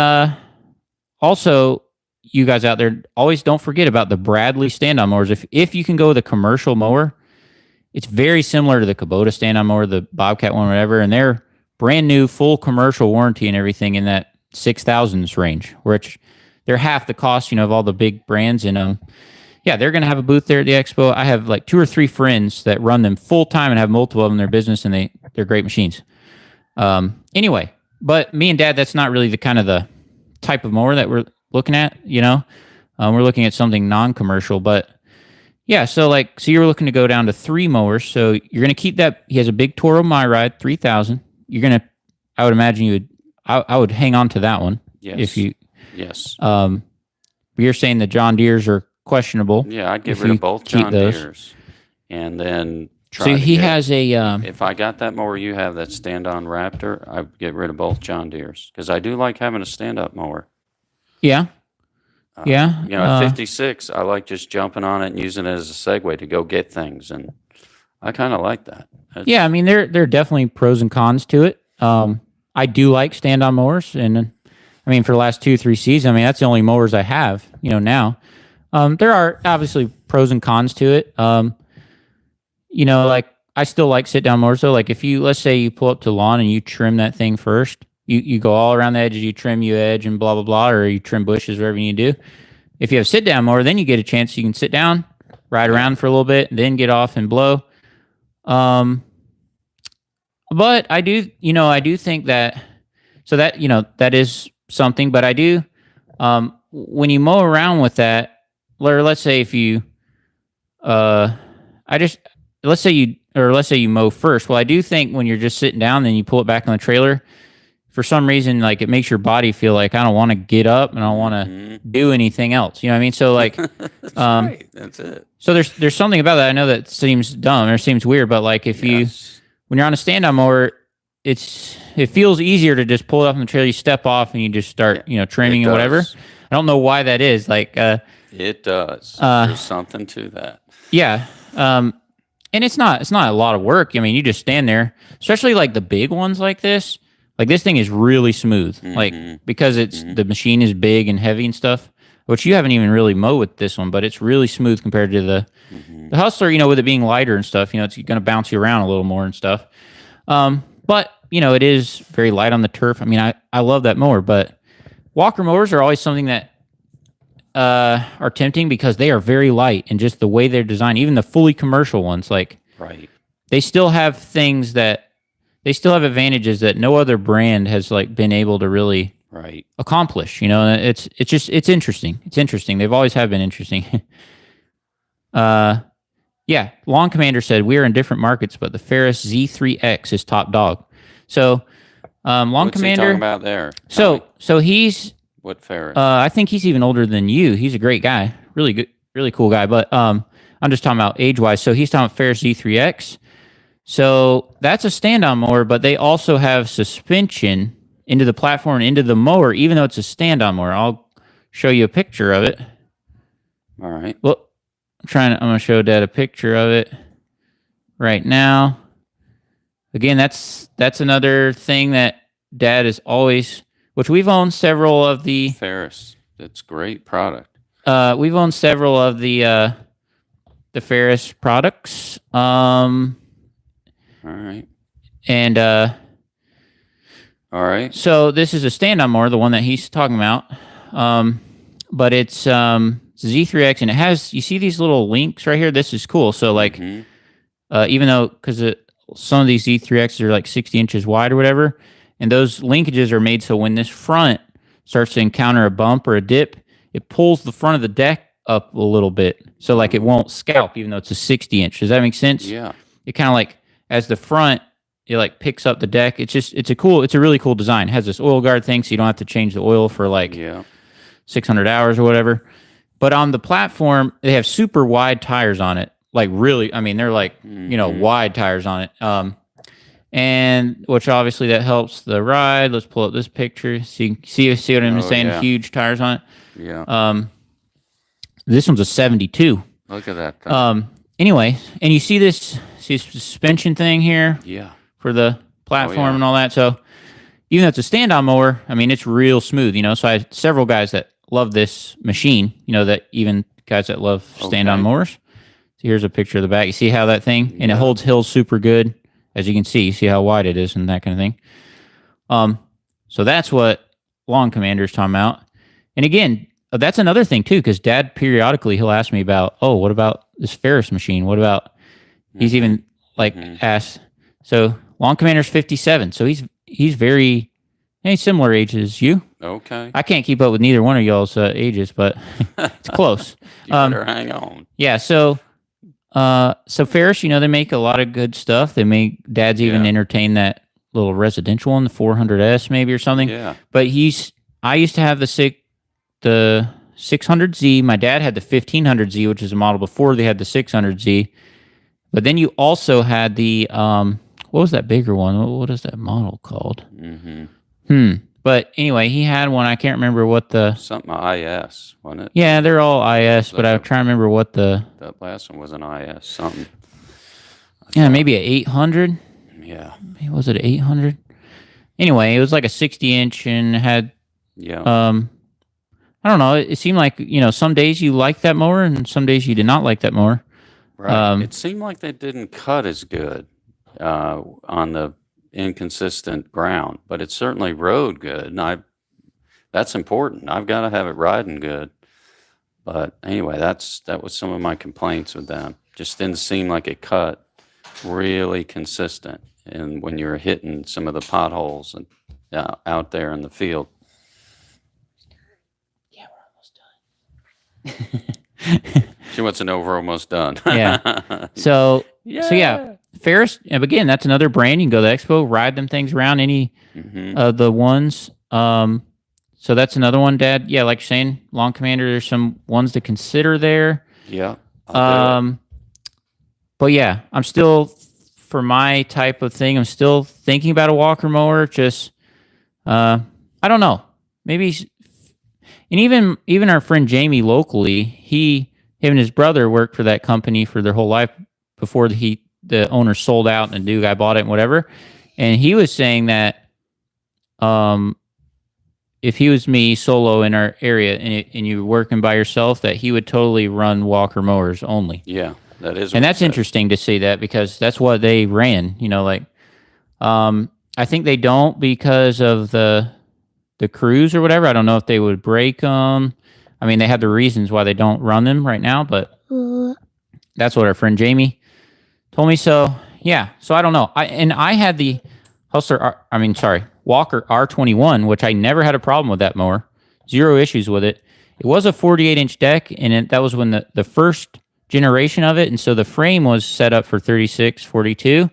also, you guys out there, always don't forget about the Bradley stand-on mowers. If you can go with a commercial mower, it's very similar to the Kubota stand-on mower, the Bobcat one, whatever, and they're brand new, full commercial warranty and everything in that 6,000s range, which they're half the cost, of all the big brands. And yeah, they're going to have a booth there at the expo. I have like 2 or 3 friends that run them full time and have multiple of them in their business, and they're great machines. Anyway, but me and Dad, that's not really the type of mower that we're looking at. We're looking at something non-commercial, but yeah. So you were looking to go down to 3 mowers. So you're going to keep that. He has a big Toro MyRide 3000. I would imagine I would hang on to that one. Yes. Yes. You're saying the John Deeres are questionable. Yeah, I'd get rid of both John Deeres, and then if I got that mower you have, that stand-on Raptor, I'd get rid of both John Deeres, because I do like having a stand-up mower. Yeah. At 56, I like just jumping on it and using it as a segue to go get things, and I kind of like that. I mean, there are definitely pros and cons to it. I do like stand-on mowers, and I mean, for the last 2-3 seasons, I mean, that's the only mowers I have, now. There are obviously pros and cons to it. I still like sit-down mowers, though. Like, let's say you pull up to lawn and you trim that thing first. You go all around the edges, you trim, you edge, and blah, blah, blah, or you trim bushes, whatever you need to do. If you have a sit-down mower, then you get a chance you can sit down, ride around for a little bit, then get off and blow. But I do think that, so that, that is something, but I do, when you mow around with that, or let's say if you, let's say you mow first. Well, I do think when you're just sitting down, then you pull it back on the trailer, for some reason, it makes your body feel like, I don't want to get up and I don't want to do anything else. You know what I mean? So that's right. That's it. So there's something about that. I know that seems dumb or seems weird, but when you're on a stand-on mower, it feels easier to just pull it off on the trailer. You step off and you just start, trimming and whatever. I don't know why that is. It does. There's something to that. Yeah. And it's not a lot of work. I mean, you just stand there, especially the big ones like this. This thing is really smooth, because the machine is big and heavy and stuff, which you haven't even really mowed with this one, but it's really smooth compared to the Hustler, with it being lighter and stuff, it's going to bounce you around a little more and stuff. But, it is very light on the turf. I mean, I love that mower, but walker mowers are always something that are tempting because they are very light and just the way they're designed. Even the fully commercial ones, like Right. they still have things that they still have advantages that no other brand has like been able to really Right. accomplish. It's interesting. It's interesting. They've always have been interesting. Yeah. Lawn Commander said we are in different markets, but the Ferris Z3X is top dog. So, Lawn What's Commander. he talking about there? So he's. What Ferris? I think he's even older than you. He's a great guy. Really good. Really cool guy. But I'm just talking about age wise. So he's talking about Ferris Z3X. So that's a stand-on mower, but they also have suspension into the platform and into the mower, even though it's a stand-on mower. I'll show you a picture of it. All right. Well, I'm going to show Dad a picture of it right now. Again, that's another thing that Dad is always, which we've owned several of the Ferris. That's great product. We've owned several of the Ferris products. All right. And all right. So this is a stand-on mower, the one that he's talking about. But it's Z3X, and it has, you see these little links right here? This is cool. So like, even though, because some of these Z3Xs are like 60 inches wide or whatever, and those linkages are made so when this front starts to encounter a bump or a dip, it pulls the front of the deck up a little bit. So like it won't scalp, even though it's a 60 inch. Does that make sense? Yeah. It kind of like, as the front, it like picks up the deck. It's a really cool design. It has this oil guard thing, so you don't have to change the oil for like 600 hours or whatever. But on the platform, they have super wide tires on it. Like really, I mean, they're like, wide tires on it. And which obviously that helps the ride. Let's pull up this picture. See what I'm saying? Yeah. Huge tires on it. Yeah. This one's a 72. Look at that thing. Anyway, and you see this suspension thing here? Yeah. For the platform and all that. So even though it's a stand-on mower, I mean, it's real smooth, So I had several guys that love this machine, that even guys that love stand-on mowers. So here's a picture of the back. You see how that thing, and it holds hills super good. As you can see, you see how wide it is and that kind of thing. So that's what Lawn Commander is talking about. And again, that's another thing too, because Dad periodically he'll ask me about, what about this Ferris machine? What about? He's even like asked. So Lawn Commander's 57, so he's very similar age as you. Okay. I can't keep up with neither one of y'all's ages, but it's close. You better hang on. Yeah. So Ferris, they make a lot of good stuff. Dad's even entertained that little residential one, the 400S maybe or something. Yeah. But I used to have the 600Z. My dad had the 1500Z, which is a model before they had the 600Z. But then you also had the what was that bigger one? What is that model called? But anyway, he had one. I can't remember what the something IS, wasn't it? Yeah, they're all IS, but I'm trying to remember what that last one was an IS something. Maybe a 800. Yeah. Was it 800? Anyway, it was like a 60-inch and had I don't know. It seemed like some days you liked that mower and some days you did not like that mower. Right. It seemed like they didn't cut as good on the inconsistent ground, but it certainly rode good. And that's important. I've got to have it riding good. But anyway, that was some of my complaints with them. Just didn't seem like it cut really consistent. And when you're hitting some of the potholes and out there in the field. Yeah, we're almost done. She wants to know if we're almost done. Yeah. So Ferris, again, that's another brand. You can go to the expo, ride them things around, any of the ones. So that's another one, Dad. Yeah, like you're saying, Lawn Commander, there's some ones to consider there. Yeah. But yeah, I'm still, for my type of thing, I'm still thinking about a walker mower. Just, I don't know. Maybe, and even our friend Jamie locally, him and his brother worked for that company for their whole life before the owner sold out and the new guy bought it and whatever. And he was saying that, if he was me solo in our area and you were working by yourself, that he would totally run walker mowers only. Yeah, that is. And that's interesting to see that because that's what they ran, I think they don't because of the crews or whatever. I don't know if they would break them. I mean, they have the reasons why they don't run them right now, but that's what our friend Jamie told me. So yeah, so I don't know. I had the Walker R21, which I never had a problem with that mower. Zero issues with it. It was a 48-inch deck, and that was when the first generation of it, and so the frame was set up for 36, 42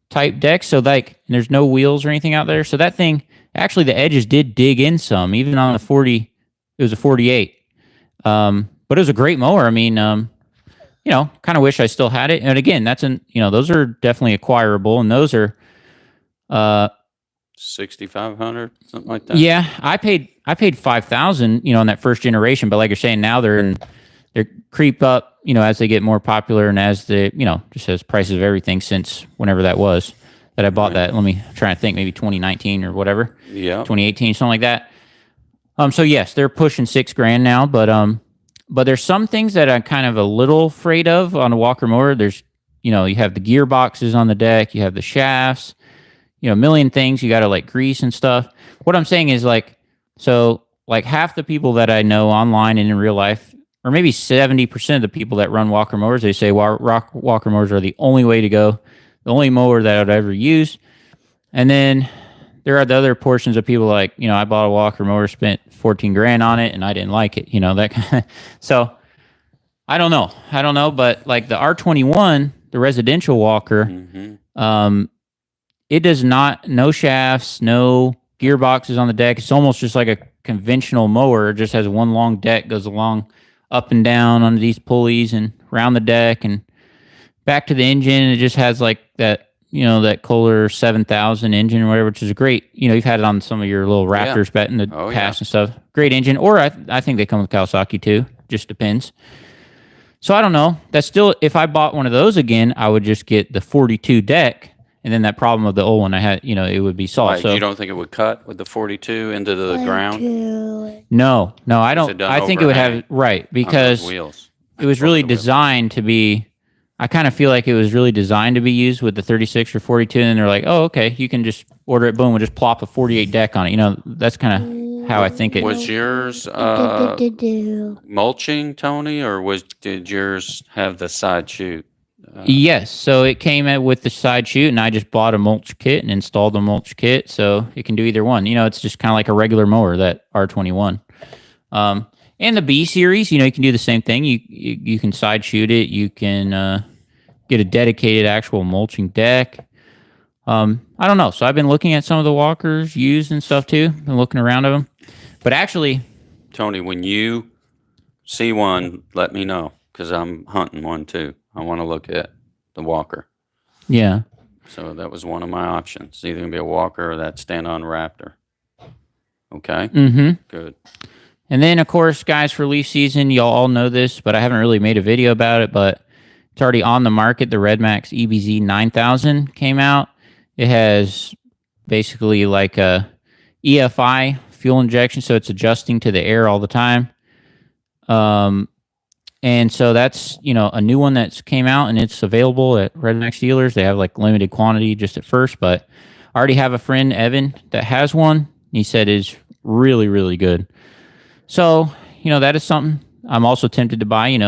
type deck. So like, there's no wheels or anything out there. So that thing, actually, the edges did dig in some, even on the 40. It was a 48. But it was a great mower. I mean, kind of wish I still had it. And again, those are definitely acquirable, and those are 6,500, something like that. Yeah, I paid 5,000, in that first generation. But like you're saying, now they're creep up, as they get more popular, and as just as prices of everything since whenever that was that I bought that. Let me try and think, maybe 2019 or whatever. Yeah, 2018, something like that. So yes, they're pushing $6,000 now, but there's some things that I'm kind of a little afraid of on a Walker mower. There's, you have the gearboxes on the deck, you have the shafts, a million things you got to like grease and stuff. What I'm saying is like half the people that I know online and in real life, or maybe 70% of the people that run Walker mowers, they say Walker mowers are the only way to go, the only mower that I'd ever use. And then there are the other portions of people like, I bought a Walker mower, spent $14,000 on it, and I didn't like it, that kind of. So I don't know, but like the R21, the residential Walker, it does no shafts, no gearboxes on the deck. It's almost just like a conventional mower. It just has one long deck, goes along up and down under these pulleys and around the deck and back to the engine. It just has like that, that Kohler 7000 engine or whatever, which is a great, you've had it on some of your little Raptors bet in the past and stuff. Great engine. Or I think they come with Kawasaki too. Just depends. So I don't know. That's still, if I bought one of those again, I would just get the 42 deck. And then that problem of the old one I had, it would be solved. Right. So you don't think it would cut with the 42 into the ground? No, I don't. I think it would have, right, because wheels. It was really designed to be, I kind of feel like it was really designed to be used with the 36 or 42, and they're like, oh, okay, you can just order it, boom, we'll just plop a 48 deck on it. That's kind of how I think it was. Yours mulching, Tony, or did yours have the side chute? Yes, so it came with the side chute, and I just bought a mulch kit and installed a mulch kit, so it can do either one. It's just kind of like a regular mower, that R21. And the B series, you can do the same thing. You can side chute it. You can get a dedicated actual mulching deck. I don't know. So I've been looking at some of the Walkers used and stuff too, and looking around at them. But actually, Tony, when you see one, let me know, because I'm hunting one too. I want to look at the Walker. Yeah. So that was one of my options. It's either going to be a Walker or that stand-on Raptor. Okay? Mm-hmm. Good. And then, of course, guys, for leaf season, y'all all know this, but I haven't really made a video about it, but it's already on the market. The Redmax EBZ 9000 came out. It has basically like a EFI fuel injection, so it's adjusting to the air all the time. And so that's, a new one that's came out, and it's available at Redmax dealers. They have like limited quantity just at first, but I already have a friend, Evan, that has one. He said is really, really good. So, that is something I'm also tempted to buy, having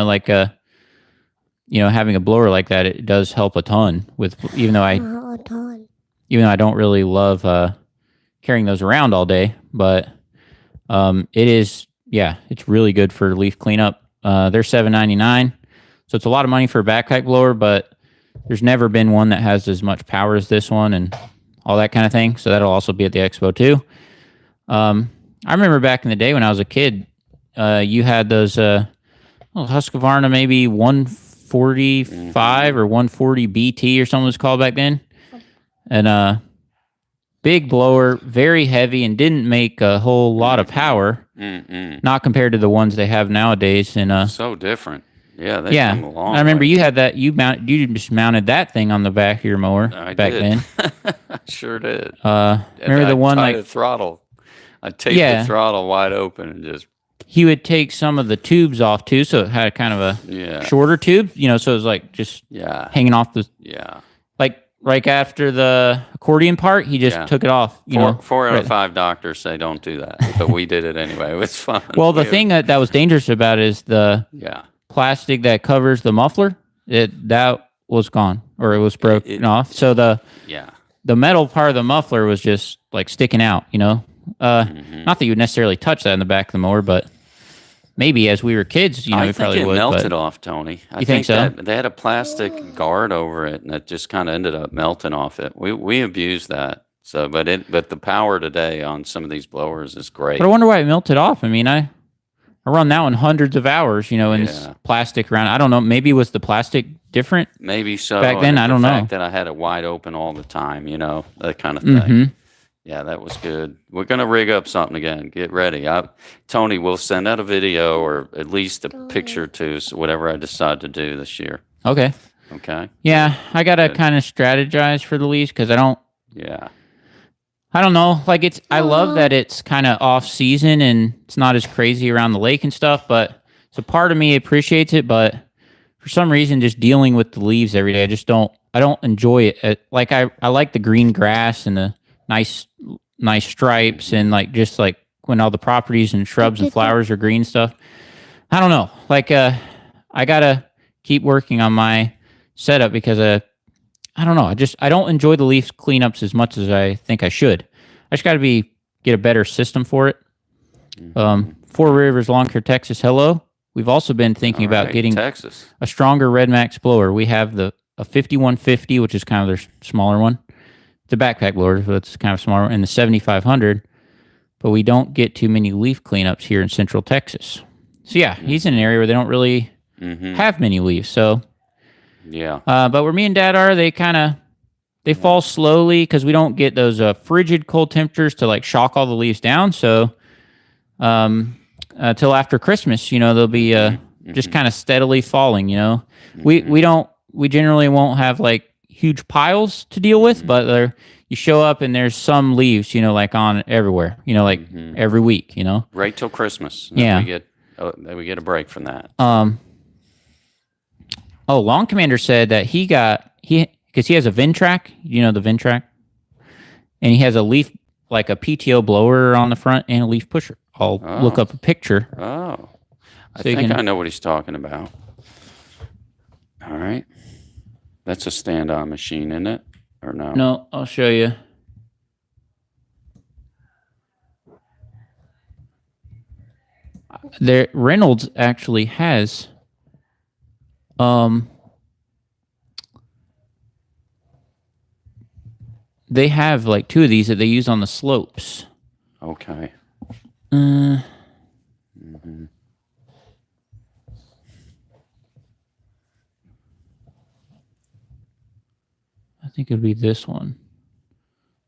a blower like that, it does help a ton with, even though I don't really love carrying those around all day, but it is, it's really good for leaf cleanup. They're $7.99, so it's a lot of money for a backpack blower, but there's never been one that has as much power as this one and all that kind of thing. So that'll also be at the Expo too. I remember back in the day when I was a kid, you had those Husqvarna maybe 145 or 140 BT or something was called back then, and big blower, very heavy, and didn't make a whole lot of power. Not compared to the ones they have nowadays. And so different. Yeah, they come a long I remember way. you had that. You just mounted that thing on the back of your mower back then. I sure did. Remember the one like the throttle? I taped the throttle wide open and just. He would take some of the tubes off too, so it had kind of a shorter tube. So it was like just hanging off the. Yeah. Like like after the accordion part, he just Yeah. took it off. Four out of right. 5 doctors say don't do that, but we did it anyway. It was fun. Well, the thing that was dangerous about it is the Yeah. plastic that covers the muffler. That was gone, or it was broken off. So Yeah. the metal part of the muffler was just like sticking out. Not that you would necessarily touch that in the back of the mower, but maybe as we were kids, we I probably think it would. melted off, Tony. I You think so? that they had a plastic guard over it, and it just kind of ended up melting off it. We abused that. So, but the power today on some of these blowers is great. But I wonder why it melted off. I mean, I run that one hundreds of hours, in this plastic around. I don't know. Maybe was the plastic different? Maybe so. Back then, I don't know. The fact that I had it wide open all the time, that kind of thing. Yeah, that was good. We're going to rig up something again. Get ready. Tony, we'll send out a video or at least a picture to whatever I decide to do this year. Okay. Okay. Yeah, I got to kind of strategize for the leaves because I don't know. Like I love that it's kind of off season and it's not as crazy around the lake and stuff, but so part of me appreciates it, but for some reason, just dealing with the leaves every day, I don't enjoy it. Like I like the green grass and the nice stripes and just like when all the properties and shrubs and flowers are green stuff. I don't know. Like I gotta keep working on my setup because I don't know. I don't enjoy the leaf cleanups as much as I think I should. I just got to get a better system for it. Four Rivers Lawn Care Texas. Hello. We've also been thinking about getting Texas. a stronger Red Max blower. We have a 5150, which is kind of their smaller one. It's a backpack blower, so it's kind of smaller, and the 7500. But we don't get too many leaf cleanups here in Central Texas. So yeah, he's in an area where they don't really have many leaves. So yeah. But where me and Dad are, they fall slowly because we don't get those frigid cold temperatures to shock all the leaves down. So till after Christmas, they'll be just kind of steadily falling. We generally won't have huge piles to deal with, but you show up and there's some leaves, on everywhere, every week, Right till Christmas. Yeah. We get a break from that. Lawn Commander said that because he has a Ventrac, the Ventrac, and he has a leaf, like a PTO blower on the front and a leaf pusher. I'll look up a picture. Oh, I think I know what he's talking about. All right. That's a stand-on machine, isn't it? Or no? No, I'll show you. Reynolds actually has they have two of these that they use on the slopes. Okay. I think it would be this one.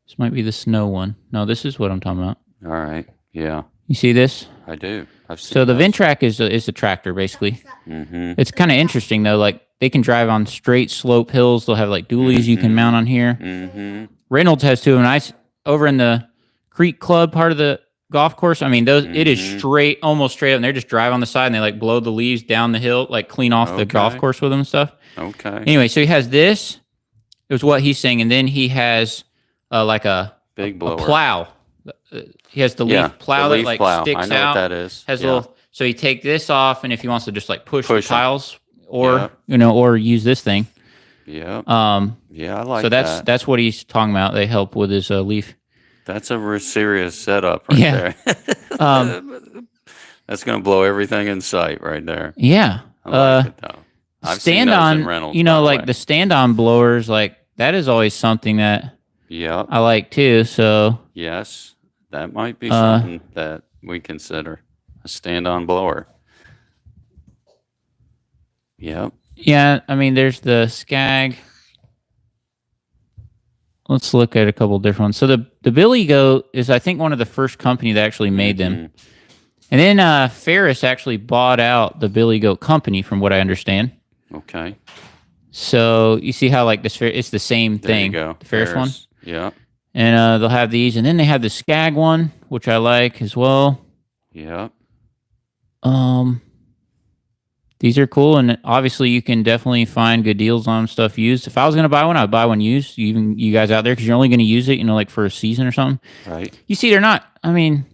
This might be the snow one. No, this is what I'm talking about. All right. Yeah. You see this? I do. I've seen So the those. Ventrac is a tractor, basically. It's kind of interesting, though. They can drive on straight slope hills. They'll have dualies you can mount on here. Reynolds has two of them. Over in the Creek Club part of the golf course, I mean, it is straight, almost straight up, and they just drive on the side, and they blow the leaves down the hill, clean off the golf course with them and stuff. Okay. Anyway, so he has this. It was what he's saying, and then he has a big blower. A plow. He has the leaf plow the leaf that plow. sticks I know out. What that is. Has little. So he take this off, and if he wants to just push the them. piles, or or use this thing. Yeah. Yeah, I like so that. that's what he's talking about. They help with his leaf. That's a serious setup right there. That's going to blow everything in sight right there. Yeah. I like it though. I've seen those in Reynolds, the stand-on blowers, that is always something that I like too. So yes, that might be something that we consider a stand-on blower. Yep. Yeah, I mean, there's the Skag. Let's look at a couple different ones. So the Billy Goat is, I think, one of the first company that actually made them. And then Ferris actually bought out the Billy Goat company, from what I understand. Okay. So you see how it's the same thing. There you go. The Ferris one. Yeah. And they'll have these, and then they have the Skag one, which I like as well. Yeah. These are cool, and obviously you can definitely find good deals on stuff used. If I was going to buy one, I'd buy one used. Even you guys out there, because you're only going to use it, like for a season or something. Right. You see, they're not. I mean,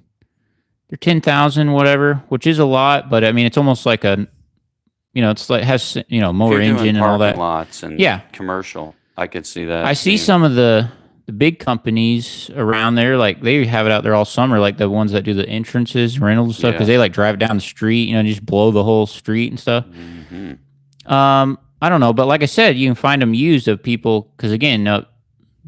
they're 10,000, whatever, which is a lot. But I mean, it's almost like a, it's like has mower engine and all that. Lots and commercial, I could see that. I see some of the big companies around there, like they have it out there all summer, like the ones that do the entrances, rentals and stuff, because they like drive down the street, just blow the whole street and stuff. Mm-hmm. I don't know, but like I said, you can find them used of people, because again,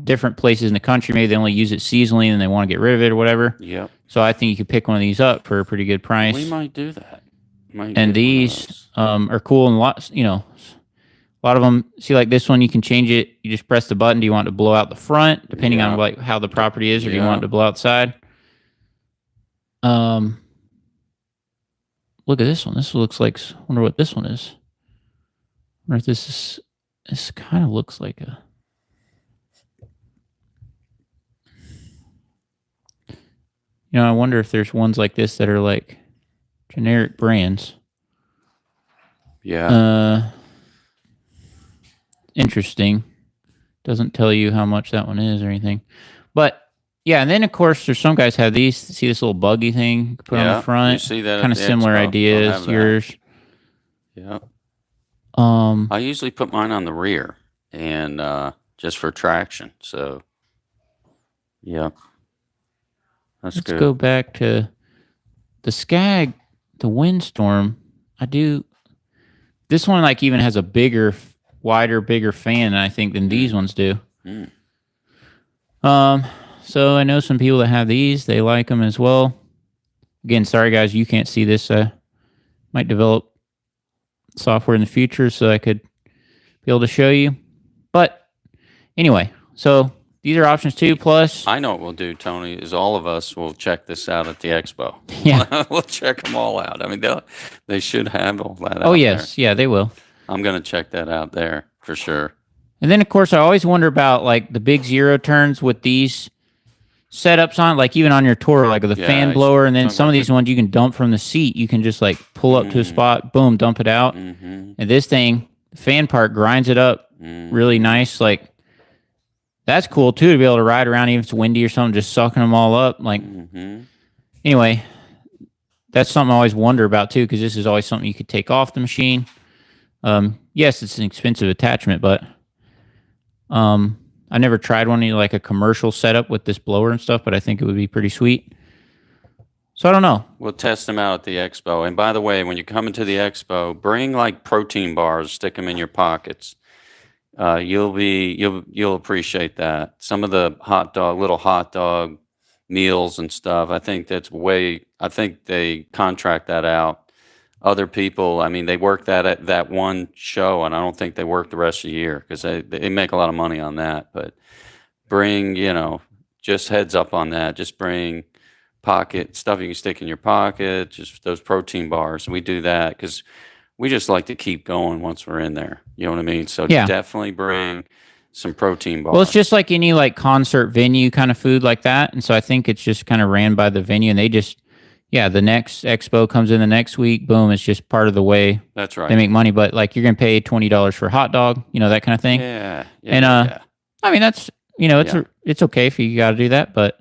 different places in the country, maybe they only use it seasonally and they want to get rid of it or whatever. Yep. So I think you could pick one of these up for a pretty good price. We might do that. And these are cool, and lots, a lot of them. See, like this one, you can change it. You just press the button. Do you want it to blow out the front, depending on like how the property is, or do you want it to blow outside? Look at this one. This looks like. I wonder what this one is. I wonder if this is. This kind of looks like a. I wonder if there's ones like this that are like generic brands. Yeah. Interesting. Doesn't tell you how much that one is or anything. But yeah, and then of course there's some guys have these. See this little buggy thing you put on the front? You see that kind of similar idea as yours. Yeah. I usually put mine on the rear and just for traction. So yeah. Let's go back to the Skag, the Windstorm. This one like even has a bigger fan, I think, than these ones do. So I know some people that have these. They like them as well. Again, sorry guys, you can't see this. Might develop software in the future so I could be able to show you. But anyway, so these are options too. Plus, I know what we'll do, Tony, is all of us will check this out at the expo. Yeah. We'll check them all out. I mean, they should have all that out yes. There. Yeah, they will. I'm going to check that out there for sure. And then, of course, I always wonder about like the big zero turns with these setups on, like even on your tour, like the fan blower. And then some of these ones you can dump from the seat. You can just like pull up to a spot, boom, dump it out. And this thing, the fan part grinds it up really nice. Like, that's cool too, to be able to ride around even if it's windy or something, just sucking them all up. Like, anyway, that's something I always wonder about too, because this is always something you could take off the machine. Yes, it's an expensive attachment, but I never tried one like a commercial setup with this blower and stuff, but I think it would be pretty sweet. So I don't know. We'll test them out at the expo. And by the way, when you come into the expo, bring like protein bars, stick them in your pockets. You'll appreciate that. Some of the little hot dog meals and stuff. I think they contract that out. Other people, I mean, they work that at that one show, and I don't think they work the rest of the year because they make a lot of money on that. But bring, just heads up on that. Just bring pocket stuff you can stick in your pocket, just those protein bars. We do that because we just like to keep going once we're in there. You know what I mean? So definitely bring some protein bars. Well, it's just like any like concert venue kind of food like that. And so I think it's just kind of ran by the venue, and they just, the next expo comes in the next week. Boom. It's just part of the way that's right. They make money. But like you're going to pay $20 for a hot dog, that kind of thing. Yeah. I mean, that's, it's okay if you got to do that. But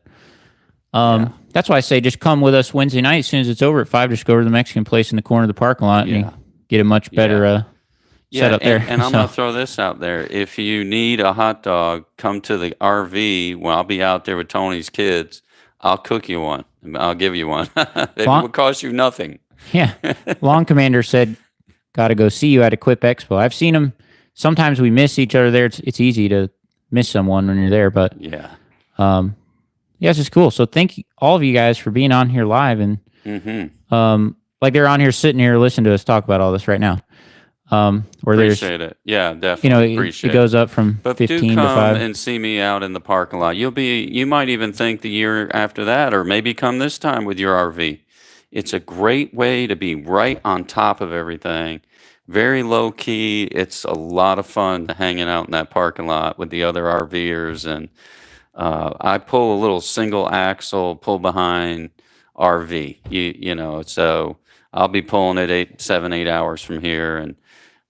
that's why I say just come with us Wednesday night. As soon as it's over at 5, just go to the Mexican place in the corner of the parking lot and get a much better setup there. And I'm going to throw this out there. If you need a hot dog, come to the RV. Well, I'll be out there with Tony's kids. I'll cook you one. I'll give you one. It will cost you nothing. Yeah. Lawn Commander said, got to go see you at Equip Expo. I've seen him. Sometimes we miss each other there. It's easy to miss someone when you're there. But it's just cool. So thank you, all of you guys, for being on here live. And like they're on here sitting here listening to us talk about all this right now. Appreciate it. Yeah, definitely. Appreciate it goes up from 15 to 5. And see me out in the parking lot. You might even think the year after that, or maybe come this time with your RV. It's a great way to be right on top of everything. Very low key. It's a lot of fun hanging out in that parking lot with the other RVers. And I pull a little single axle, pull behind RV. So I'll be pulling it 8 hours from here, and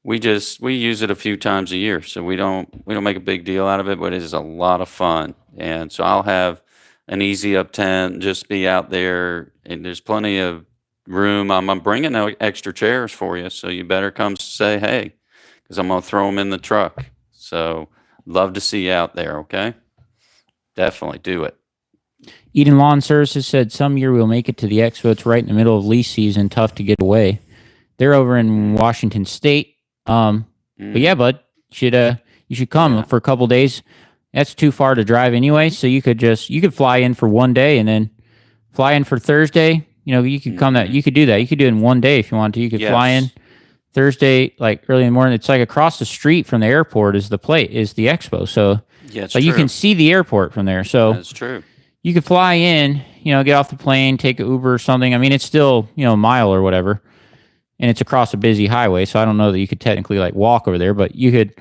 we use it a few times a year. So we don't make a big deal out of it, but it is a lot of fun. And so I'll have an easy up tent, just be out there, and there's plenty of room. I'm bringing no extra chairs for you, so you better come say hey, because I'm gonna throw them in the truck. So love to see you out there. Okay, definitely do it. Eden Lawn Services said some year we'll make it to the expo. It's right in the middle of lease season. Tough to get away. They're over in Washington State. But yeah, bud, you should come for a couple days. That's too far to drive anyway, so you could fly in for one day and then fly in for Thursday. You could you could do that. You could do it in one day if you want to. You could fly in Thursday, like early in the morning. It's like across the street from the airport is the expo. So you can see the airport from there. So that's true. You could fly in, get off the plane, take an Uber or something. I mean, it's still, a mile or whatever, and it's across a busy highway. So I don't know that you could technically like walk over there, but you could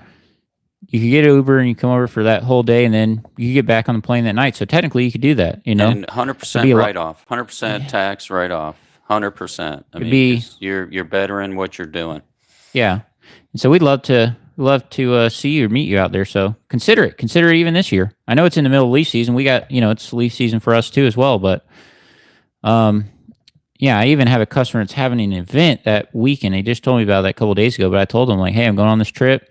get an Uber and you come over for that whole day, and then you could get back on the plane that night. So technically you could do that, And 100% write off, 100% tax write off, 100%. I mean, you're better in what you're doing. Yeah. And so we'd love to see you or meet you out there. So consider it. Consider it even this year. I know it's in the middle of leaf season. We got, it's leaf season for us too as well. But yeah, I even have a customer that's having an event that weekend. They just told me about that a couple of days ago, but I told them like, hey, I'm going on this trip.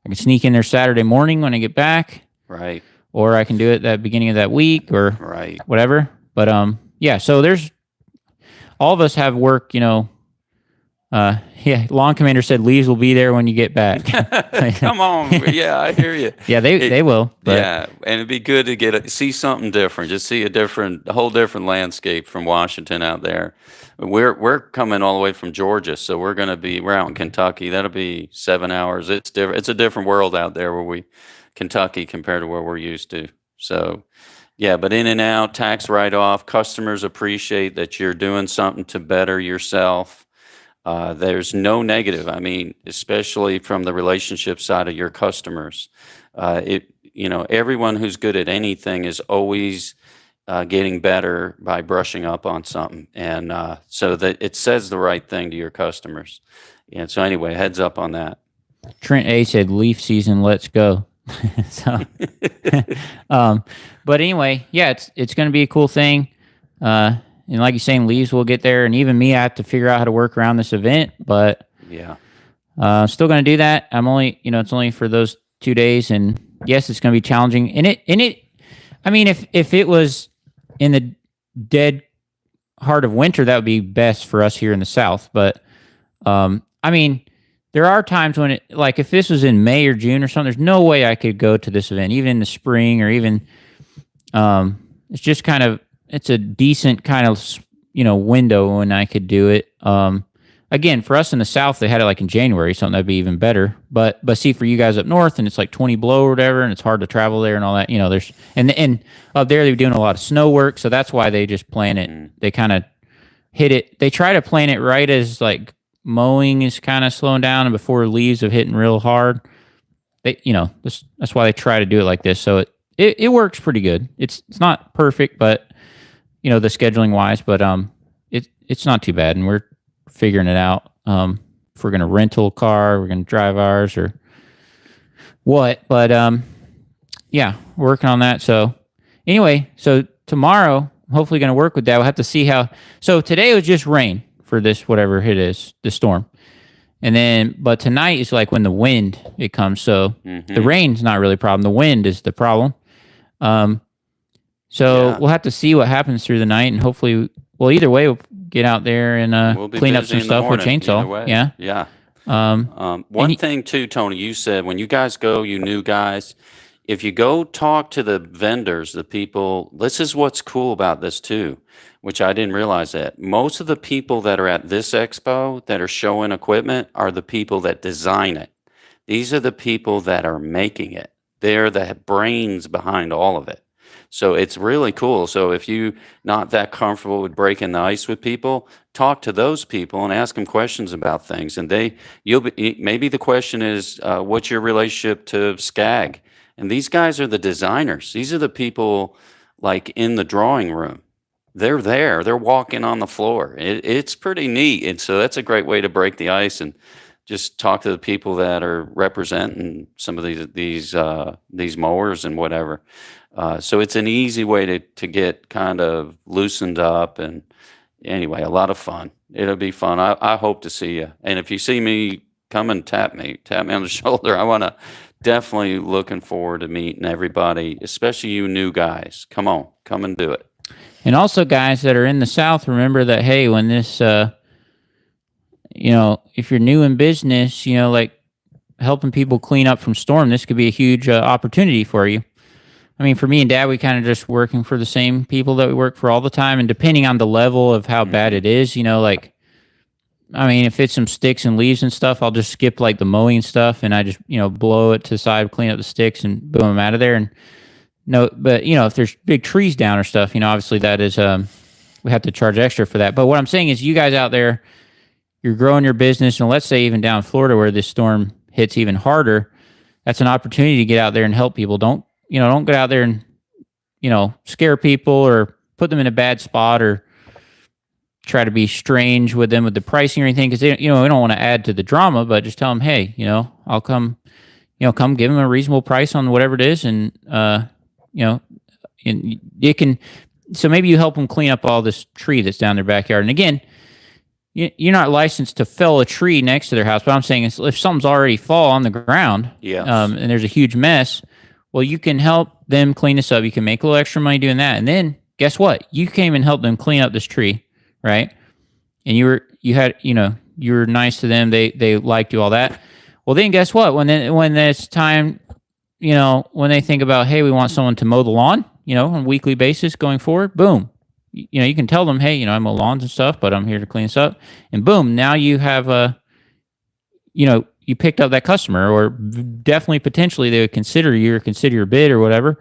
I can sneak in there Saturday morning when I get back. Right. Or I can do it that beginning of that week or whatever. But yeah, so there's all of us have work, Lawn Commander said leaves will be there when you get back. Come on. Yeah, I hear you. Yeah, they will. But. Yeah, and it'd be good to see something different. Just see a whole different landscape from Washington out there. We're coming all the way from Georgia, so we're out in Kentucky. That'll be 7 hours. It's different. It's a different world out there Kentucky compared to where we're used to. So yeah, but in and out, tax write-off, customers appreciate that you're doing something to better yourself. There's no negative. I mean, especially from the relationship side of your customers. Everyone who's good at anything is always getting better by brushing up on something. And so that it says the right thing to your customers. And so anyway, heads up on that. Trent A said leaf season, let's go. So, but anyway, yeah, it's going to be a cool thing. And like you're saying, leaves will get there, and even me, I have to figure out how to work around this event. But yeah, still going to do that. I'm only, it's only for those 2 days, and yes, it's going to be challenging. I mean, if it was in the dead heart of winter, that would be best for us here in the South. But I mean, there are times when if this was in May or June or something, there's no way I could go to this event, even in the spring or even, it's just kind of, it's a decent kind of, window when I could do it. Again, for us in the South, they had it like in January, something that'd be even better. But see, for you guys up north, and it's like 20 below or whatever, and it's hard to travel there and all that. There's and up there they're doing a lot of snow work, so that's why they just plan it. They kind of hit it. They try to plan it right as like mowing is kind of slowing down, and before leaves of hitting real hard. They, that's why they try to do it like this. So it works pretty good. It's not perfect, but the scheduling wise, but it's not too bad, and we're figuring it out. If we're gonna rental a car, we're gonna drive ours or what. But yeah, we're working on that. So anyway, so tomorrow, I'm hopefully gonna work with that. We'll have to see how. So today it was just rain for this whatever it is, the storm, and then but tonight is like when the wind it comes. So the rain's not really a problem. The wind is the problem. So we'll have to see what happens through the night, and hopefully, either way, we'll get out there and we'll clean up some stuff with chainsaw. Yeah. Yeah. One thing too, Tony, you said when you guys go, you new guys, if you go talk to the vendors, the people, this is what's cool about this too, which I didn't realize that. Most of the people that are at this expo that are showing equipment are the people that design it. These are the people that are making it. They're the brains behind all of it. So it's really cool. So if you're not that comfortable with breaking the ice with people, talk to those people and ask them questions about things. And maybe the question is, what's your relationship to SCAG? And these guys are the designers. These are the people like in the drawing room they're there. They're walking on the floor. It's pretty neat. And so that's a great way to break the ice and just talk to the people that are representing some of these mowers and whatever. So it's an easy way to get kind of loosened up. And anyway, a lot of fun. It'll be fun. I hope to see you. And if you see me, come and tap me on the shoulder. I want to definitely looking forward to meeting everybody, especially you new guys. Come on, come and do it. And also, guys that are in the South, remember that, hey, when this, if you're new in business, like helping people clean up from storm, this could be a huge opportunity for you. I mean, for me and Dad, we kind of just working for the same people that we work for all the time. And depending on the level of how bad it is, if it's some sticks and leaves and stuff, I'll just skip like the mowing stuff and I just, blow it to the side, clean up the sticks and boom, I'm out of there. And no, but if there's big trees down or stuff, obviously that is, we have to charge extra for that. But what I'm saying is you guys out there, you're growing your business, and let's say even down in Florida where this storm hits even harder, that's an opportunity to get out there and help people. Don't get out there and, scare people or put them in a bad spot or try to be strange with them with the pricing or anything. Cause we don't want to add to the drama, but just tell them, hey, I'll come give them a reasonable price on whatever it is. And, and it can, so maybe you help them clean up all this tree that's down their backyard. And again, you're not licensed to fell a tree next to their house. But I'm saying is if something's already fall on the ground, and there's a huge mess, well, you can help them clean this up. You can make a little extra money doing that. And then guess what? You came and helped them clean up this tree, right? And you were nice to them. They liked you, all that. Well, then guess what? When it's time, when they think about, hey, we want someone to mow the lawn, on a weekly basis going forward, boom. You can tell them, hey, I mow lawns and stuff, but I'm here to clean this up. And boom, now you have you picked up that customer, or definitely potentially they would consider your bid or whatever.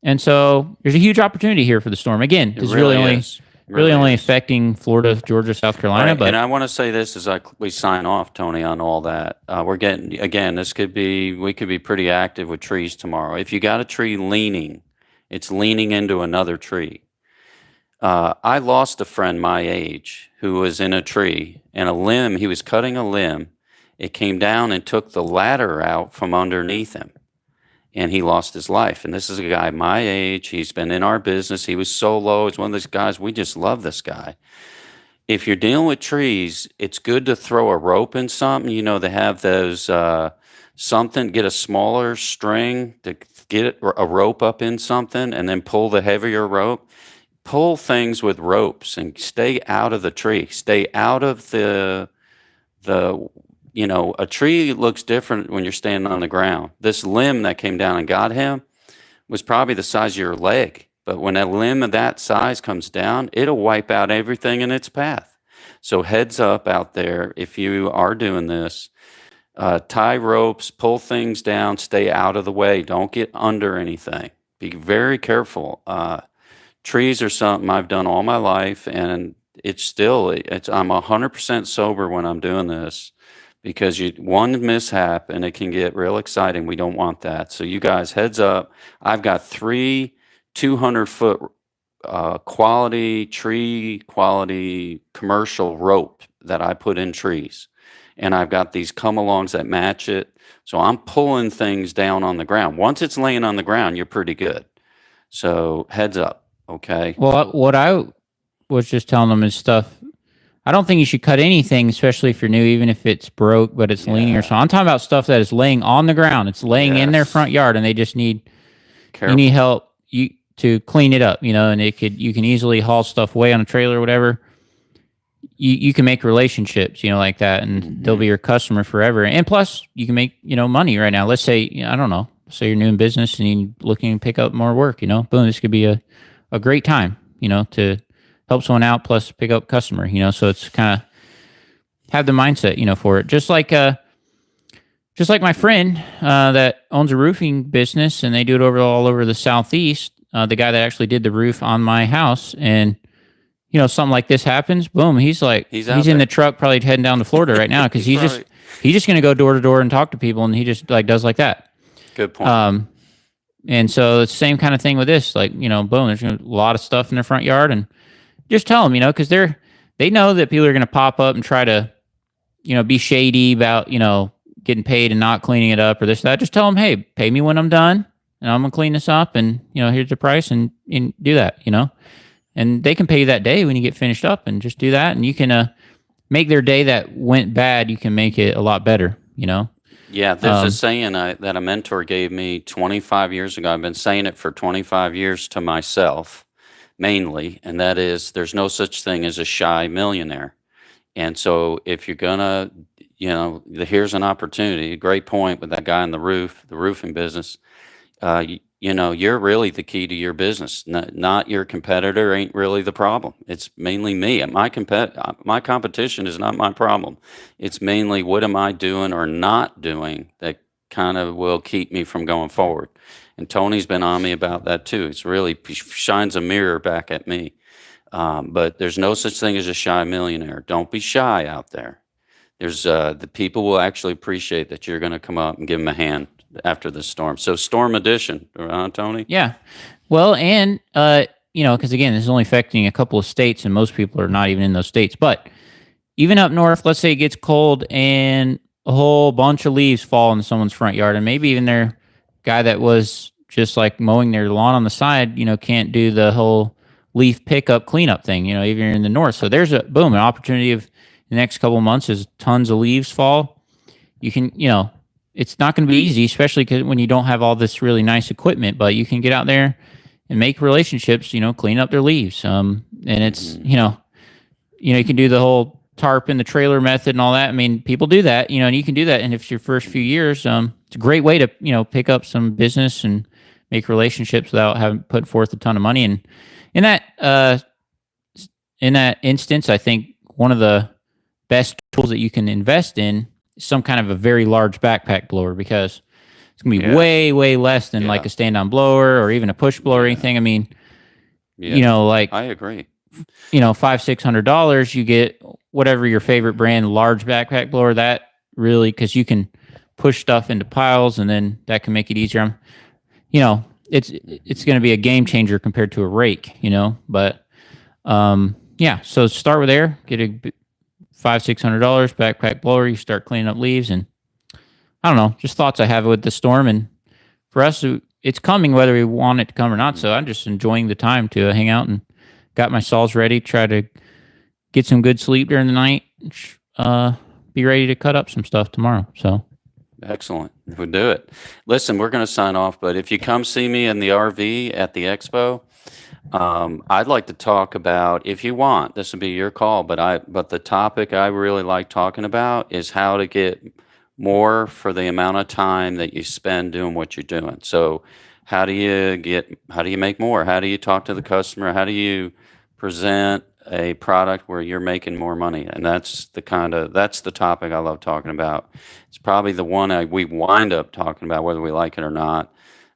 And so there's a huge opportunity here for the storm. Again, it's really only affecting Florida, Georgia, South Carolina. Right. But and I want to say this as we sign off, Tony, on all that. We're getting, again, we could be pretty active with trees tomorrow. If you got a tree leaning, it's leaning into another tree. I lost a friend my age who was in a tree, and he was cutting a limb. It came down and took the ladder out from underneath him, and he lost his life. And this is a guy my age. He's been in our business. He was solo. He's one of those guys. We just love this guy. If you're dealing with trees, it's good to throw a rope in something. They have those, get a smaller string to get a rope up in something and then pull the heavier rope. Pull things with ropes and stay out of the tree. Stay out of a tree looks different when you're standing on the ground. This limb that came down and got him was probably the size of your leg. But when a limb of that size comes down, it'll wipe out everything in its path. So heads up out there, if you are doing this, tie ropes, pull things down, stay out of the way. Don't get under anything. Be very careful. Trees are something I've done all my life, and I'm 100% sober when I'm doing this, because one mishap and it can get real exciting. We don't want that. So you guys, heads up. I've got 3 200-foot quality commercial rope that I put in trees, and I've got these come-alongs that match it. So I'm pulling things down on the ground. Once it's laying on the ground, you're pretty good. So heads up. Okay. Well, what I was just telling them is stuff. I don't think you should cut anything, especially if you're new, even if it's broke, but it's leaning or so. I'm talking about stuff that is laying on the ground. It's laying in their front yard, and they just need help to clean it up. And you can easily haul stuff away on a trailer or whatever. You can make relationships, like that, and they'll be your customer forever. And plus, you can make money right now. Let's say I don't know. Say you're new in business and you're looking to pick up more work. Boom, this could be a great time, to help someone out plus pick up customer, so it's kind of have the mindset, for it. Just like my friend that owns a roofing business, and they do it all over the Southeast. The guy that actually did the roof on my house, and something like this happens, boom, he's in the truck probably heading down to Florida right now, because he's just going to go door to door and talk to people, and he just does like that. Good point. And so it's the same kind of thing with this. Like, boom, there's a lot of stuff in their front yard, and just tell them, because they know that people are going to pop up and try to, be shady about, getting paid and not cleaning it up or this, that. Just tell them, hey, pay me when I'm done, and I'm going to clean this up, and, here's the price, and do that, and they can pay you that day when you get finished up, and just do that. And you can make their day that went bad, you can make it a lot better, Yeah, there's a saying that a mentor gave me 25 years ago. I've been saying it for 25 years to myself, mainly, and that is there's no such thing as a shy millionaire. And so if you're gonna, here's an opportunity. Great point with that guy on the roofing business. You're really the key to your business. Not your competitor ain't really the problem. It's mainly me. My competition is not my problem. It's mainly what am I doing or not doing that kind of will keep me from going forward. And Tony's been on me about that too. He shines a mirror back at me. But there's no such thing as a shy millionaire. Don't be shy out there. There's the people will actually appreciate that you're going to come up and give them a hand after the storm. So storm edition, Tony? Yeah. Well, and, because again, this is only affecting a couple of states, and most people are not even in those states. But even up north, let's say it gets cold and a whole bunch of leaves fall in someone's front yard, and maybe even their guy that was just like mowing their lawn on the side, can't do the whole leaf pickup cleanup thing, even in the north. So there's an opportunity of the next couple of months as tons of leaves fall. You can, it's not going to be easy, especially when you don't have all this really nice equipment, but you can get out there and make relationships, clean up their leaves. And it's, you can do the whole tarp in the trailer method and all that. I mean, people do that, and you can do that. And if it's your first few years, it's a great way to, pick up some business and make relationships without having put forth a ton of money. And in that instance, I think one of the best tools that you can invest in is some kind of a very large backpack blower, because it's going to be way, way less than like a stand-on blower or even a push blower or anything. I mean, like I agree. $500-600, you get whatever your favorite brand large backpack blower. That really, because you can push stuff into piles, and then that can make it easier. It's going to be a game changer compared to a rake, But so start with there. Get a $500-600 backpack blower. You start cleaning up leaves, and I don't know, just thoughts I have with the storm. And for us, it's coming whether we want it to come or not. So I'm just enjoying the time to hang out and got my saws ready. Try to get some good sleep during the night. Be ready to cut up some stuff tomorrow. So. Excellent. We'll do it. Listen, we're going to sign off, but if you come see me in the RV at the expo, I'd like to talk about, if you want, this would be your call, but the topic I really like talking about is how to get more for the amount of time that you spend doing what you're doing. So how do you make more? How do you talk to the customer? How do you present a product where you're making more money? And that's the topic I love talking about. It's probably the one we wind up talking about, whether we like it or not,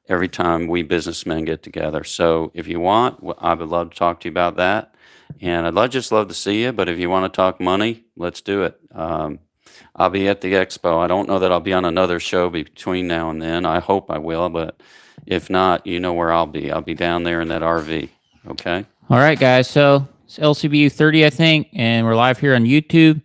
every time we businessmen get together. So if you want, I would love to talk to you about that. And just love to see you. But if you want to talk money, let's do it. I'll be at the expo. I don't know that I'll be on another show between now and then. I hope I will. But if not, you know where I'll be. I'll be down there in that RV. Okay? All right, guys. So it's LCBU 30, I think. And we're live here on YouTube.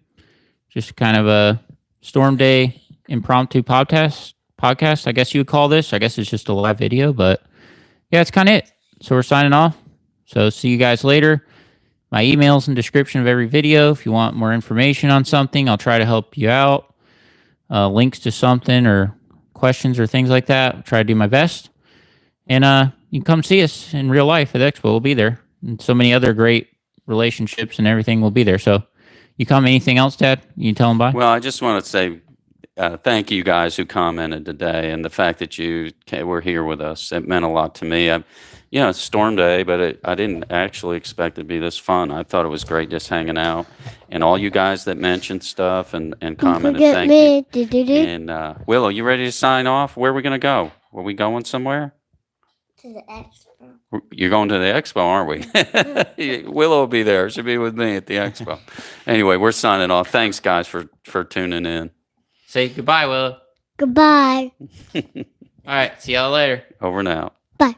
Just kind of a Storm Day impromptu podcast, I guess you would call this. I guess it's just a live video, but yeah, it's kind of it. So we're signing off. So see you guys later. My email's in the description of every video. If you want more information on something, I'll try to help you out. Links to something or questions or things like that. I'll try to do my best. And you can come see us in real life at the expo. We'll be there. And so many other great relationships and everything will be there. So you come. Anything else, Dad? You can tell them bye? Well, I just want to say thank you guys who commented today, and the fact that you were here with us. It meant a lot to me. It's Storm Day, but I didn't actually expect it to be this fun. I thought it was great just hanging out. And all you guys that mentioned stuff and commented, thank you. And Willow, you ready to sign off? Where are we going to go? Are we going somewhere? To the expo. You're going to the expo, aren't we? Willow will be there. She'll be with me at the expo. Anyway, we're signing off. Thanks, guys, for tuning in. Say goodbye, Willow. Goodbye. All right. See y'all later. Over and out. Bye.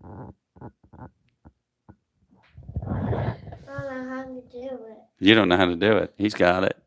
I don't know how to do it. You don't know how to do it. He's got it.